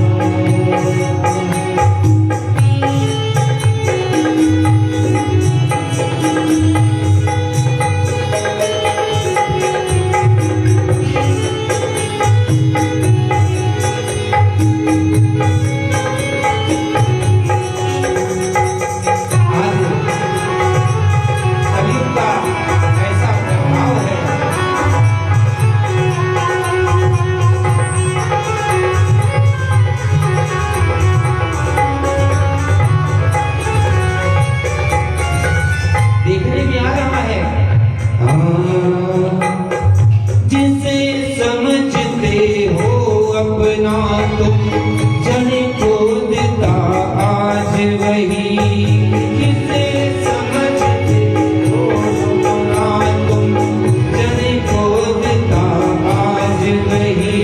कलयुग का ऐसा प्रभाव है। देखने में आ रहा है। जिसे समझते हो अपना तुम, जन को देता आज वही। जिसे समझते हो अपना तुम, जन को देता आज वही।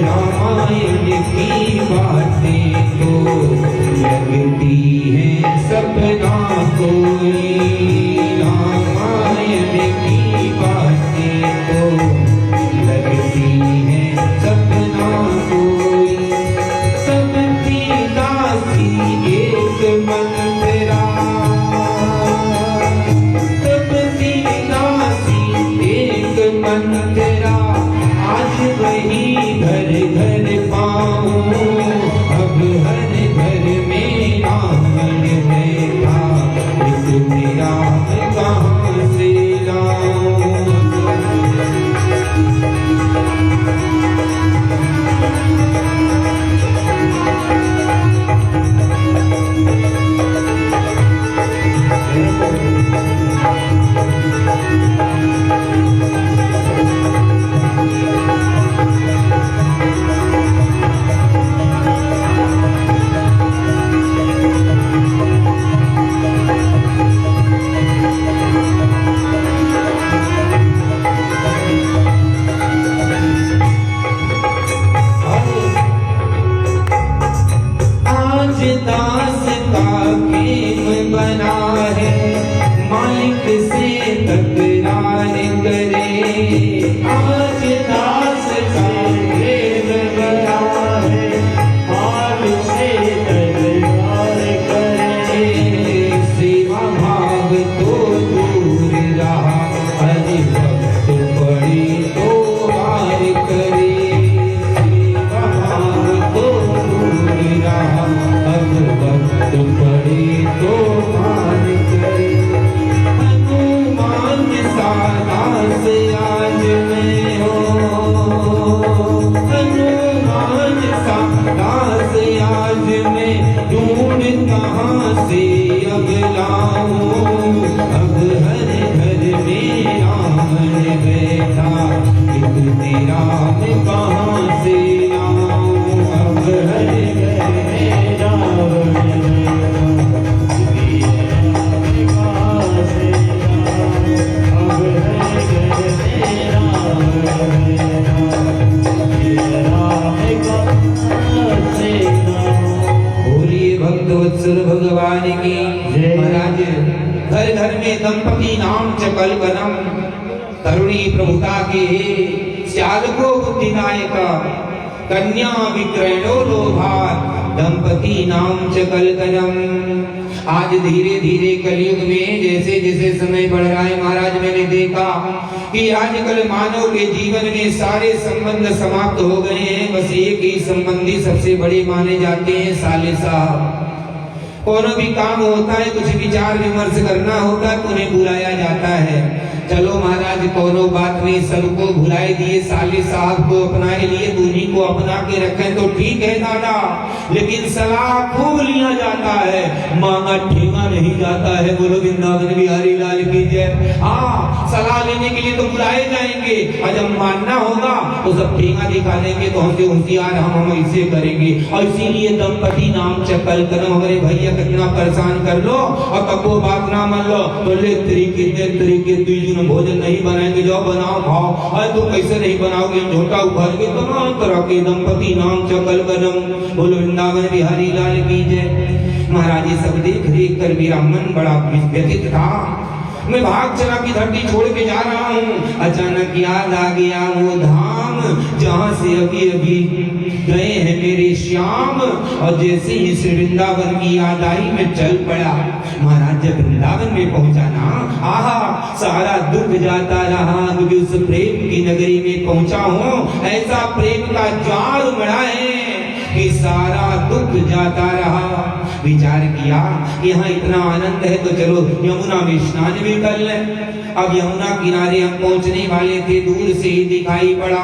रामायण की बातें तो लगती है सपना कोई। रामायण की बातें तो लगती है सपना कोई। सबकी दासी एक मंत्रा, सबकी दासी एक मंत्रा। आज वही घर घर पाऊं। अब हर घर में रावण बैठा, इतने राम कहाँ से लाऊं। चकल कदम तरुणी प्रभुता के श्यालको बुद्धिदायक कन्या विक्रयणो लोभात दंपति नाम चकल कदम। आज धीरे धीरे कलयुग में जैसे जैसे समय बढ़ रहा है महाराज, मैंने देखा कि आजकल मानव के जीवन में सारे संबंध समाप्त हो गए हैं। बस एक ही संबंधी सबसे बड़े माने जाते हैं, साले साहब। कोनो भी काम होता है, कुछ विचार विमर्श करना होता है, उन्हें बुलाया जाता है। चलो महाराज कोनो बात नहीं, सबको भुलाए दिए, साले साहब को अपनाए लिए, दूनी को अपना के रखें तो ठीक है दादा, लेकिन सलाह खूब लिया जाता है, मांगा ठेंगा नहीं जाता है। बोलो वृंदावन बिहारी लाल की जय। हाँ, सलाह लेने के लिए तो बुलाए जाएंगे, और जब मानना होगा तो सब ठेंगा दिखा देंगे, तो हमसे होशियार हम ऐसे करेंगे। और इसीलिए दंपति नाम चकल कदम। हमारे भैया कितना परेशान कर लो और कबो बात ना मान लो, बोले तरीके तुम भोजन नहीं बनाएंगे, जाओ बनाओ खाओ। अरे तो कैसे नहीं बनाओगे, झोटा उखाड़ के तमाम तरह के दंपति नाम चकल कदम। बोलो वृंदावन बिहारी लाल की जय। महाराज ये सब देख देख कर मेरा मन बड़ा व्यथित था। मैं भाग चला की धरती छोड़ के जा रहा हूँ। अचानक याद आ गया वो धाम जहाँ से अभी अभी गए हैं मेरे श्याम। और जैसे ही इस वृंदावन की याद आई, मैं चल पड़ा। महाराज जब वृंदावन में पहुंचा ना, आहा, सारा दुख जाता रहा, क्योंकि उस प्रेम की नगरी में पहुंचा हूँ। ऐसा प्रेम का जाल उमड़ा है कि सारा दुख जाता रहा। विचार किया यहाँ इतना आनंद है तो चलो यमुना में स्नान भी कर लें। अब यमुना किनारे हम पहुंचने वाले थे, दूर से ही दिखाई पड़ा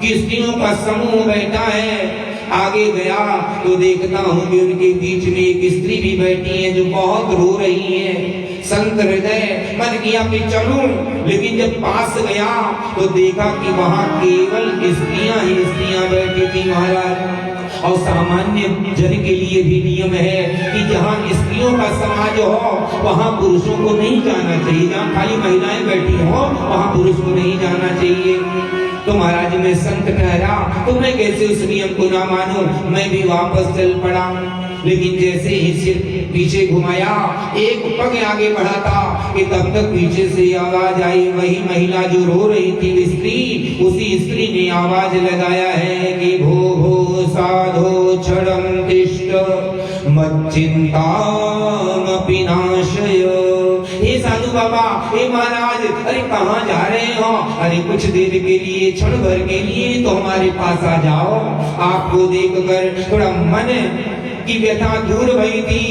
कि स्त्रियों का समूह बैठा है। आगे गया तो देखता हूँ कि उनके बीच में एक स्त्री भी बैठी है जो बहुत रो रही है। संत हृदय मन किया कि चलूं, लेकिन जब पास गया तो देखा कि वहाँ केवल स्त्रियां ही स्त्रियां बैठी थी महाराज। और सामान्य जन के लिए भी नियम है कि जहाँ स्त्रियों का समाज हो वहाँ पुरुषों को नहीं जाना चाहिए। जहाँ खाली महिलाएं बैठी हो वहाँ पुरुष को नहीं जाना चाहिए। तो महाराज मैं संत ठहरा तो मैं कैसे उस नियम को ना मानूं, मैं भी वापस चल पड़ा। लेकिन जैसे ही सिर पीछे घुमाया, एक पग आगे बढ़ा था कि तब तक पीछे से आवाज आई। वही महिला जो रो रही थी स्त्री, उसी स्त्री ने आवाज लगाया है कि भो भो साधो क्षणं तिष्ठ मच्चिंतामपि नाशय। हे साधु बाबा, हे महाराज, अरे कहाँ जा रहे हो? अरे कुछ देर के लिए, क्षण भर के लिए तो हमारे पास आ जाओ। आपको देखकर थोड़ा मन की व्यथा दूर भई थी।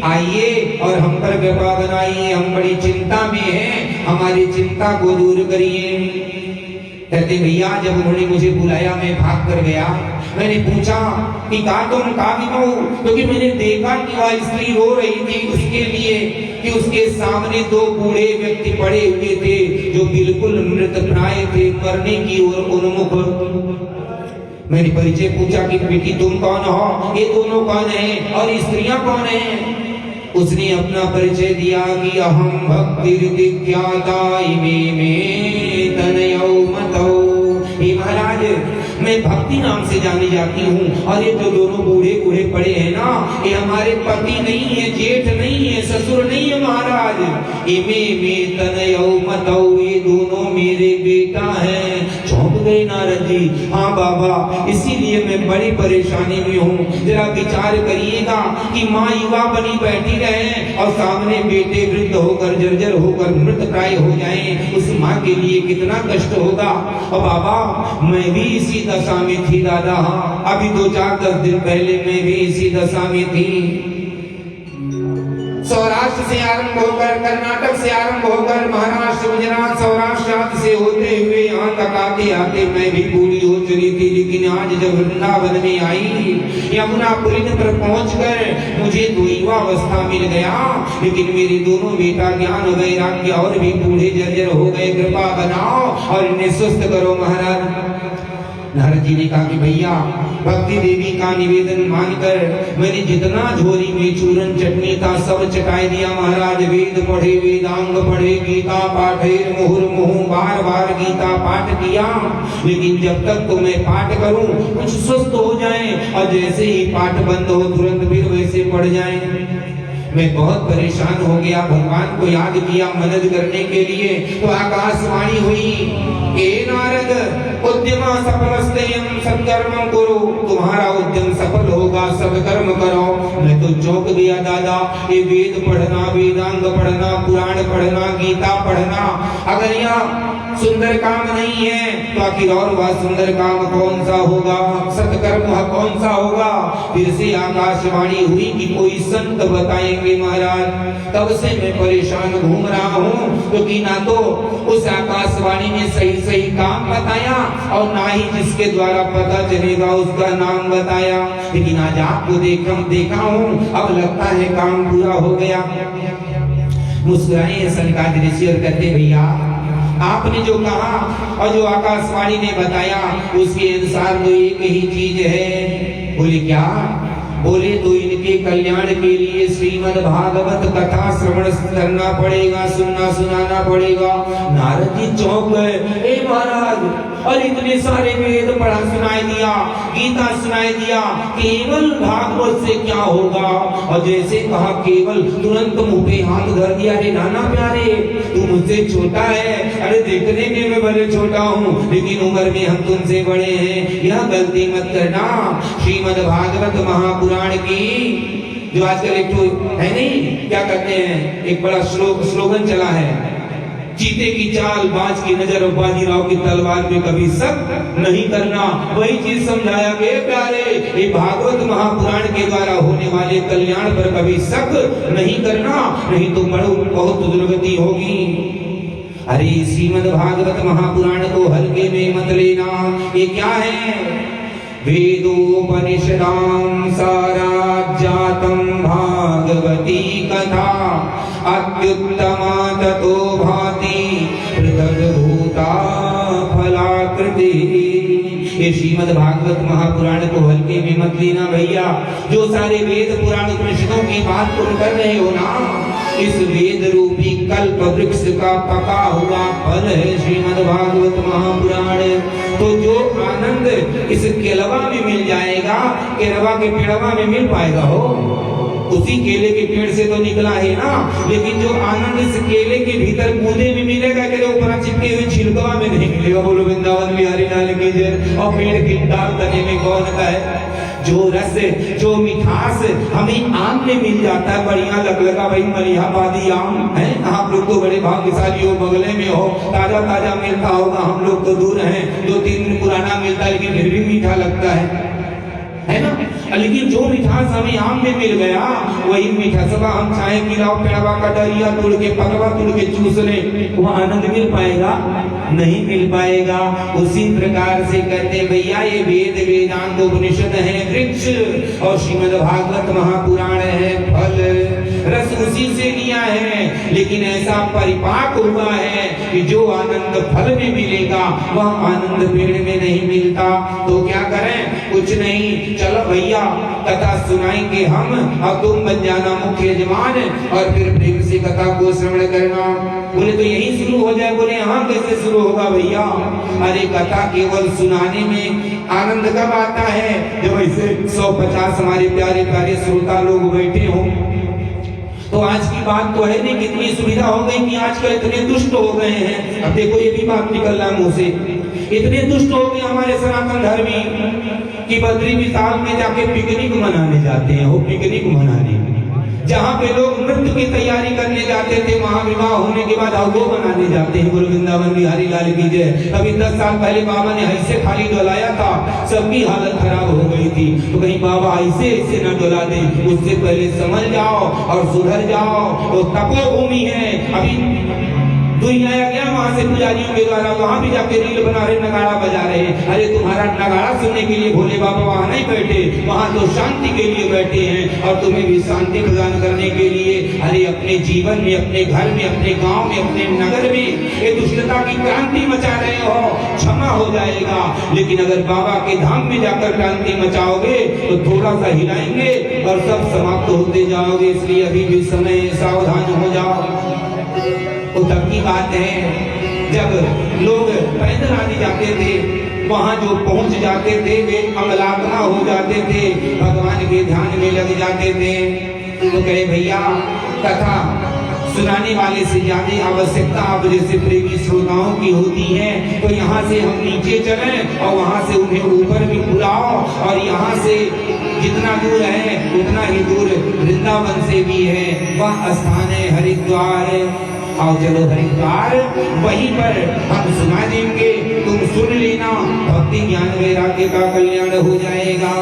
आइए और हम पर कृपा बनाइए, हम बड़ी चिंता में हैं, हमारी चिंता को दूर करिए। कहते भैया जब उन्होंने मुझे बुलाया मैं भाग कर गया। मैंने पूछा कि का तुम का विमो, क्योंकि मैंने देखा कि वह स्त्री रो रही थी उसके लिए कि उसके सामने दो बूढ़े व्यक्ति पड़े हुए थे जो बिल्कुल मृत प्राय थे, मरने की ओर उन्मुख। मैंने परिचय पूछा कि बेटी तुम कौन हो, ये दोनों कौन हैं और स्त्रियां कौन हैं? उसने अपना परिचय दिया कि अहम भक्तिर्दिख्याता इमे में तनयौ मतौ। हे महाराज मैं भक्ति नाम से जानी जाती हूँ, और ये जो दोनों बूढ़े बूढ़े पड़े हैं ना, ये हमारे पति नहीं है, जेठ नहीं है, ससुर नहीं है महाराज। इमे में तनयौ मतौ, ये दोनों मेरे बेटा हैं। चौंक गए नारद जी। हाँ बाबा, इसीलिए मैं बड़ी परेशानी में हूँ। जरा विचार करिएगा कि माँ युवा बनी बैठी रहे और सामने बेटे वृद्ध होकर जर्जर होकर मृत प्राय हो जाएं, उस माँ के लिए कितना कष्ट होगा। और बाबा मैं भी इसी दशा में थी दादा। हाँ, अभी 2-4-10 दिन पहले मैं भी इसी दशा में थी। सौराष्ट्र से आरंभ होकर, कर्नाटक से आरंभ होकर, महाराष्ट्र, गुजरात, सौराष्ट्र से होते हुए यहाँ तक आते आते मैं भी पूरी हो चुकी थी। लेकिन आज जब वृंदावन में आई, यमुना पुरी पर पहुंचकर मुझे तो युवा अवस्था मिल गया, लेकिन मेरे दोनों बेटा ज्ञान वैराग्य और भी बूढ़े जर्जर हो गए। कृपा बनाओ और इन्हें स्वस्थ करो महाराज। नारद जी ने कहा कि भैया भक्ति देवी का निवेदन मानकर मैंने जितना झोली में चूरन चटनी था सब चटाई दिया महाराज। वेद पढ़े, वेदांग पढ़े, गीता पाठे, मुहुर्मुहु बार बार गीता पाठ किया। लेकिन जब तक तो मैं पाठ करूं कुछ स्वस्थ हो जाए, और जैसे ही पाठ बंद हो तुरंत फिर वैसे पढ़ जाए। मैं बहुत परेशान हो गया, भगवान को याद किया मदद करने के लिए। तो आकाशवाणी हुई, हे नारद, उद्यम सफलस्तेयं सत्कर्मं करो, तुम्हारा उद्यम सफल होगा, सत्कर्म करो। मैं तो चौंक गया दादा, ये वेद पढ़ना, वेदांग पढ़ना, पुराण पढ़ना, गीता पढ़ना, अगर यहाँ सुंदर काम नहीं है तो आखिर और वह सुंदर काम कौन सा होगा, सत्कर्म कौन सा होगा। फिर से आकाशवाणी हुई कि कोई संत बताएंगे महाराज। तब से मैं परेशान घूम रहा हूँ, क्योंकि ना तो उस आकाशवाणी में सही सही काम बताया और ना ही जिसके द्वारा पता चलेगा उसका नाम बताया। लेकिन आज आपको देखा हूँ, अब लगता है काम पूरा हो गया। मुस्कुराए सनकादिक ऋषि और कहते, भैया आपने जो कहा और जो आकाशवाणी ने बताया उसके अनुसार तो एक ही चीज है। बोले क्या? बोले तो इनके कल्याण के लिए श्रीमद् भागवत कथा श्रवण करना पड़ेगा, सुनाना पड़ेगा। नारद जी चौंक गए, ए महाराज, और इतने सारे वेद पढ़ा सुनाई दिया, गीता सुनाई दिया, केवल भागवत से क्या होगा? और जैसे कहा केवल, तुरंत मुंह पे हाथ धर दिया, अरे नाना प्यारे, तू मुझसे छोटा है। अरे देखने में मैं भले छोटा हूँ, लेकिन उम्र में हम तुमसे बड़े हैं, यह गलती मत करना। श्रीमद् भागवत महापुराण की जो आजकल एक तो है नहीं, क्या कहते हैं, एक बड़ा स्लोगन चला है, चीते की चाल, बाज की नजर और बाजीराव की तलवार में कभी शक नहीं करना। वही चीज समझाया गया प्यारे, ये भागवत महापुराण के द्वारा होने वाले कल्याण पर कभी शक नहीं करना, नहीं तो बहुत दुर्गति होगी। अरे श्रीमद् भागवत महापुराण को हल्के में मत लेना। ये क्या है? वेदोपनिषदां साराज्जातं भागवती कथा, अत्युत्तमा ततो भाति पृथग्भूता फलाकृति। ये श्रीमद् भागवत महापुराण को हल्के में मत लेना भैया। जो सारे वेद पुराण उपनिषदों की बात तुम कर रहे हो ना, इस वेद रूपी कल्प वृक्ष का पका हुआ फल है श्रीमद् भागवत महापुराण। तो जो आनंद इस केलवा में मिल जाएगा, केलवा के पेड़वा में मिल पाएगा हो, उसी केले के पेड़ से तो निकला है ना। लेकिन जो आनंद इस केले के भीतर कूदे में मिलेगा, केले ऊपर चिपके हुए छिलकवा में नहीं मिलेगा। बोलो वृंदावन बिहारी लाल की जय। और पेड़ की डाल तने में कौन का है? जो रस, जो मिठास हमें आम में मिल जाता है, बढ़िया लगा भाई मलिहाबादी आम है। आप लोग तो बड़े भाग्यशाली हो, बगले में हो, ताजा ताजा मिलता होगा। हम लोग तो दूर हैं, 2-3 दिन पुराना मिलता है, लेकिन फिर भी मीठा लगता है ना। लेकिन जो मिठास हमें आम में मिल गया, वही मीठा सब हम चाहे पिलाओ, पेड़वा का डरिया तोड़ के, पकवा तोड़ के चूस ले, वो आनंद मिल पाएगा? नहीं मिल पाएगा। उसी प्रकार से कहते भैया, ये वेद वेदांत उपनिषद है वृक्ष, और श्रीमद् भागवत महापुराण है फल। रस उसी से लिया है, लेकिन ऐसा परिपाक हुआ है कि जो आनंद फल में मिलेगा वह आनंद पेड़ में नहीं मिलता। तो क्या करें? कुछ नहीं, चलो भैया कथा सुनाएंगे हम, और तुम बन जाना मुख्य यजमान, और फिर प्रेम से कथा को श्रवण करना। बोले तो यही शुरू हो जाए? बोले हाँ, कैसे शुरू होगा भैया? अरे कथा केवल सुनाने में आनंद कब आता है? जब ऐसे 150 हमारे प्यारे प्यारे श्रोता लोग बैठे हो। तो आज की बात तो है नहीं, कितनी सुविधा हो गई कि आजकल इतने दुष्ट हो गए हैं। अब देखो ये भी बात निकल रहा मुंह से, इतने दुष्ट हो गए हमारे सनातन धर्मी कि बद्री विशाल में जाके पिकनिक मनाने जाते हैं। वो पिकनिक मनाने, जहाँ पे लोग नृत्य की तैयारी करने जाते थे, महाविवाह होने के बाद वो बनाने जाते हैं। गुरु वृंदावन बिहारी लाल की जय। अभी 10 साल पहले बाबा ने ऐसे खाली डोलाया था, सबकी हालत खराब हो गई थी। तो कहीं बाबा ऐसे ऐसे न डोला दे, उससे पहले समझ जाओ और सुधर जाओ। वो तपोभूमि है। अभी दुनिया गया वहां से पुजारियों के द्वारा, वहां भी जाके रील बना रहे, नगाड़ा बजा रहे। अरे तुम्हारा नगाड़ा सुनने के लिए भोले बाबा वहां नहीं बैठे, वहां तो शांति के लिए बैठे हैं, और तुम्हें भी शांति प्रदान करने के लिए। अरे अपने जीवन में, अपने घर में, अपने गांव में, अपने नगर में ये दुष्टता की क्रांति मचा रहे हो, क्षमा हो जाएगा। लेकिन अगर बाबा के धाम में जाकर क्रांति मचाओगे तो थोड़ा सा हिलाएंगे और सब समाप्त होते जाओगे। इसलिए अभी भी समय, सावधान हो जाओ। तो तब की बात है जब लोग पैदल आने जाते थे, वहां जो पहुंच जाते थे वे अमलात्मा हो जाते थे, भगवान के ध्यान में लग जाते थे। तो कहे भैया कथा सुनाने वाले से ज्यादा आवश्यकता आप जैसे प्रेमी श्रोताओं की होती है, तो यहाँ से हम नीचे चलें और वहाँ से उन्हें ऊपर भी बुलाओ, और यहाँ से जितना दूर है उतना ही दूर वृंदावन से भी है, वह स्थान है हरिद्वार। आओ चलो हरिद्वार, वहीं पर हम सुना देंगे, तुम सुन लेना, भक्ति ज्ञान वैराग्य का कल्याण हो जाएगा।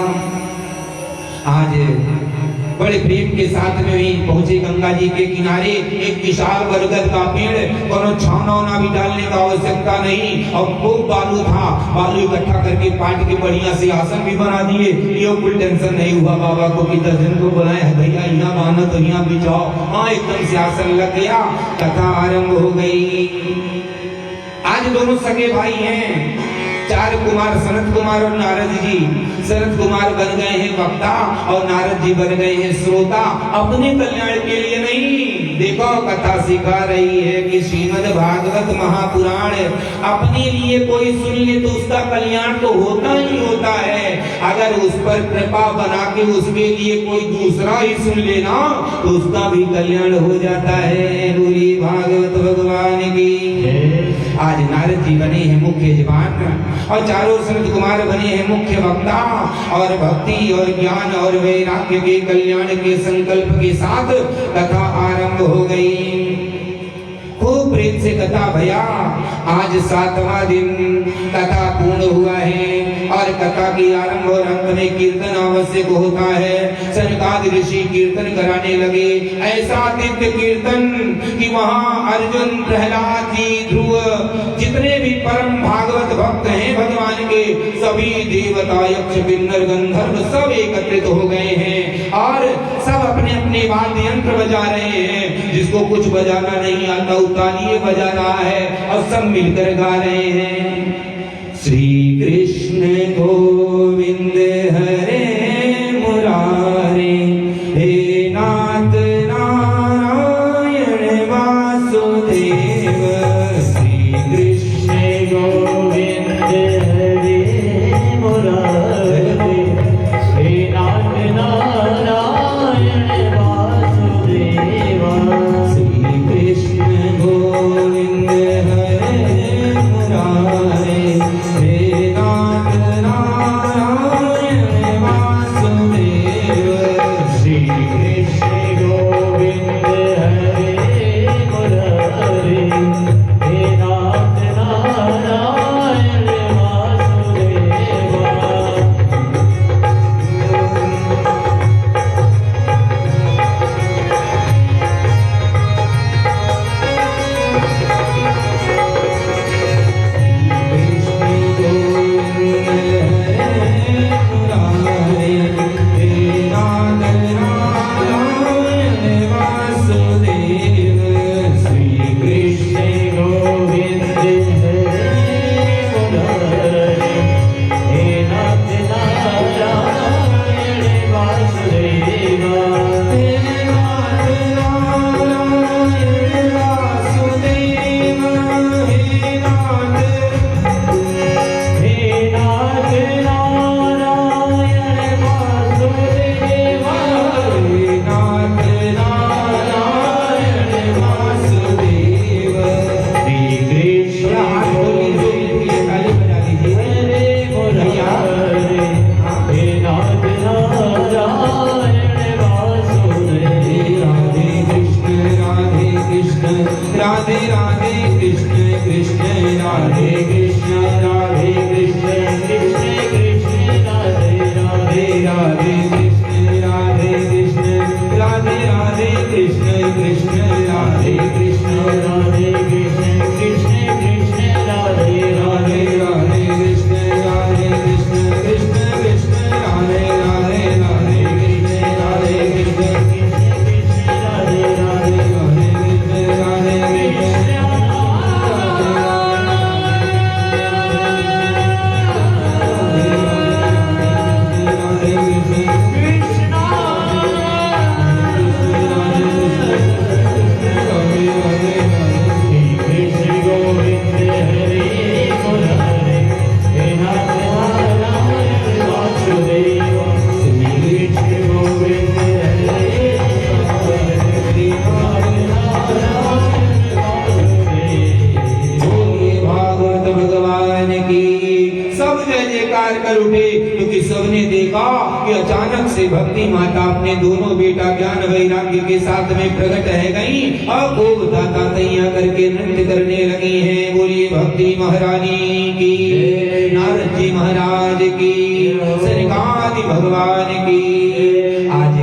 आज बड़े प्रेम के साथ में भी पहुंचे गंगा जी के किनारे, एक विशाल बरगद का पेड़, कोनो छाना भी डालने का आवश्यकता नहीं, और खूब बालू था, बालू इकट्ठा करके पाट के बढ़िया से आसन भी बना दिए। ये कोई टेंशन नहीं हुआ बाबा को कि दर्जन को बुलाए भैया यहाँ मानो तो यहाँ बिछाओ, हाँ एकदम से आसन लग गया, कथा आरंभ हो गई। आज दोनों सगे भाई हैं, चार कुमार, सनत कुमार और नारद जी। सनत कुमार बन गए हैं वक्ता और नारद जी बन गए हैं श्रोता, अपने कल्याण के लिए नहीं। देखो कथा सिखा रही है कि श्रीमद् भागवत महापुराण अपने लिए कोई सुन ले तो उसका कल्याण तो होता ही होता है, अगर उस पर कृपा बना के उसके लिए कोई दूसरा ही सुन लेना तो उसका भी कल्याण हो जाता है। बोलिए भागवत भगवान की। आज नारद जी बने हैं मुख्य जबान और चारों सनत कुमार बने हैं मुख्य वक्ता, और भक्ति और ज्ञान और वैराग्य के कल्याण के संकल्प के साथ कथा आरंभ हो गई। खूब प्रेम से कथा भया। आज 7वां दिन कथा पूर्ण हुआ है, और कथा की आरंभ और अंत में कीर्तन आवश्यक होता है। सनकादि ऋषि कीर्तन कराने लगे, ऐसा दिव्य कीर्तन कि वहां अर्जुन, प्रहलाद जी, ध्रुव, जितने भी परम भागवत भक्त हैं भगवान के, सभी देवता, यक्ष, किन्नर, गंधर्व सब एकत्रित हो गए हैं, और सब अपने अपने वाद्य यंत्र बजा रहे हैं। जिसको कुछ बजाना नहीं आता उतालिए बजा रहा है, और सब मिलकर गा रहे हैं। श्री कृष्ण गोविंद हरे मुरारे, हे नाथ नारायण वासुदेव। श्री कृष्ण गोविंद हरे मुरारे, हे नाथ नारायण वासुदेव। श्री कृष्ण गोविंद हरे मुरारे, जयकार कर उठे, क्योंकि सबने देखा कि अचानक से भक्ति माता अपने दोनों बेटा ज्ञान वैराग्य के साथ में प्रकट है गई और खूब दाता तैया करके नृत्य करने लगी हैं। बोलिए भक्ति महारानी की, नारद जी महाराज की, सरकादि भगवान की। आज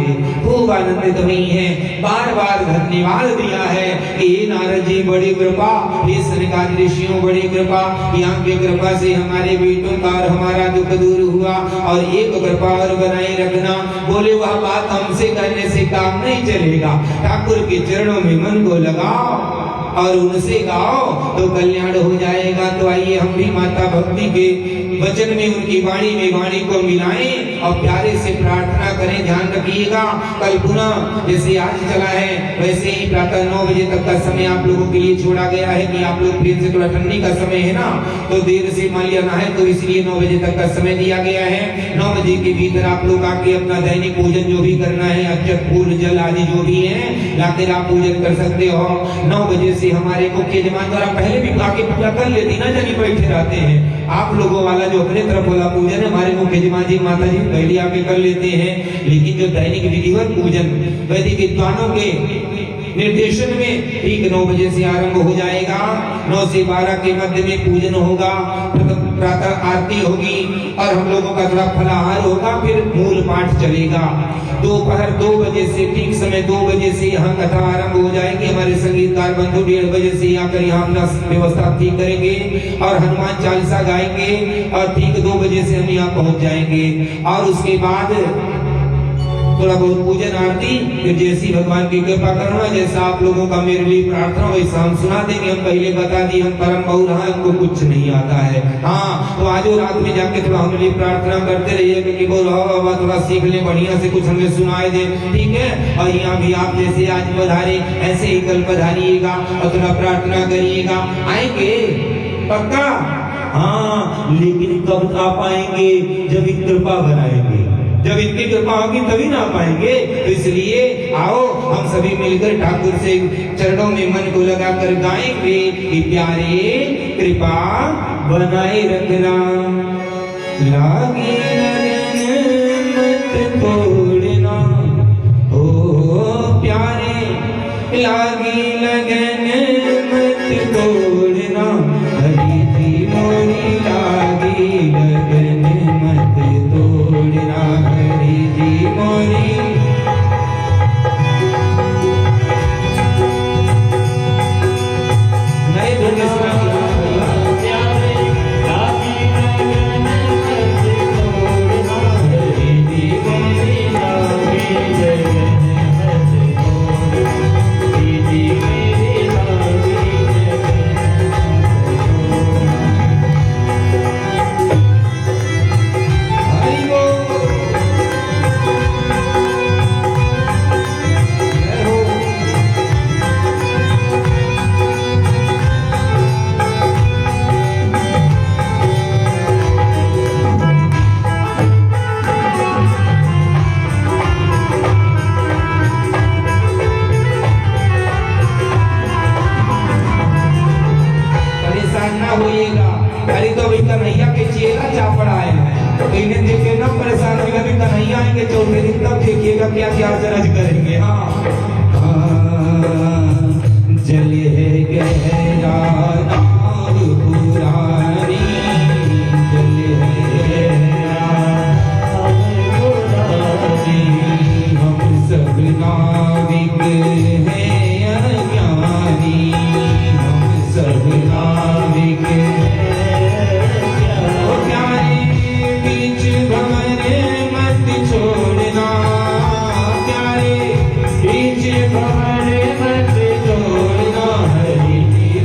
खूब आनंदित हुई है, बार बार धन्यवाद दिया है कि ये नारद जी बड़ी कृपा, ये सनकादि ऋषियों बड़ी कृपा, यहाँ की कृपा से हमारे बेटों का और हमारा दुख दूर हुआ और एक कृपा और बनाए रखना। बोले वह बात हमसे करने से काम नहीं चलेगा, ठाकुर के चरणों में मन को लगाओ और उनसे गाओ तो कल्याण हो जाएगा। तो आइए हम भी माता भक्ति के वचन में, उनकी वाणी में वाणी को मिलाएं और प्यारे से प्रार्थना करें। ध्यान रखिएगा, कल पुनः जैसे आज चला है वैसे ही प्रातः 9 बजे तक का समय आप लोगों के लिए छोड़ा गया है कि आप लोग प्रेम से, थोड़ा ठंडी का समय है ना तो देर से मान लिया ना है, तो इसलिए 9 बजे तक का समय दिया गया है। 9 बजे के भीतर आप लोग आके अपना दैनिक पूजन जो भी करना है, अक्षत फूल जल आदि जो भी है लाकर आप पूजन कर सकते हो। 9 बजे से हमारे मुख्य जमान द्वारा पहले भी आके पूजा कर लेती ना, जानी बैठे रहते हैं। आप लोगों वाला जो अपने तरफ वाला पूजन है हमारे मुख्य जमान जी माता जी पहले आके कर लेते हैं, लेकिन जो दैनिक विधिवत पूजन वैदिक विद्वानों के निर्देशन में ठीक 9 बजे से आरंभ हो जाएगा। 9 से 12 के मध्य में पूजन होगा, प्रातः आरती होगी और हम लोगों का थोड़ा फलाहार होगा, फिर मूल पाठ चलेगा। दोपहर 2 बजे से ठीक समय 2 बजे से यहाँ कथा आरंभ हो जाएगी। हमारे संगीतकार बंधु 1:30 बजे से आकर यहाँ अपना व्यवस्था ठीक करेंगे और हनुमान चालीसा गाएंगे और ठीक 2 बजे से हम यहाँ पहुँच जाएंगे। और उसके बाद थोड़ा बहुत पूजन आरती, फिर जैसी भगवान की कृपा करना, जैसा आप लोगों का मेरे लिए प्रार्थना वैसा हम सुना देंगे। हम पहले बता दिए हम परम बहु रहा, हमको कुछ नहीं आता है। हाँ, तो आज रात में जाके थोड़ा हमारे लिए प्रार्थना करते रहिए कि बोल बाबा थोड़ा सीख ले, बढ़िया से कुछ हमें सुनाए दे, ठीक है। और यहाँ भी आप जैसे आज पधारे ऐसे ही कल पधारिएगा और थोड़ा प्रार्थना करिएगा। आएंगे पक्का? हाँ, लेकिन कब आ पाएंगे? जब कृपा बनाएंगे, जब इनकी कृपा होगी तभी ना पाएंगे। तो इसलिए आओ हम सभी मिलकर ठाकुर से चरणों में मन को लगाकर गाएंगे कि प्यारे कृपा बनाए रखना, लागे लगन मत तोड़ना, ओ प्यारे लागे लगन मत तोड़ना, हरि जी मोरी लागे लगन मत तोड़ना, हरि जी मोरी। नए धुन में सुना होइएगा। अरे तो अभी कन्हैया के चेला चापड़ आए हैं, तो इन्हें देख के ना परेशान होगा। अभी कन्हैया आएंगे चौथे दिन, तब देखिएगा क्या क्या चरज करेंगे। हाँ, जले गहरा नाव पुरानी, जले गहरा नाव पुरानी, हम सब नाविक हैं अज्ञानी, हम सब नाविक बीच भंवरे मत छोड़ना, प्यारे बीच भंवरे मत छोड़ना, हरि जी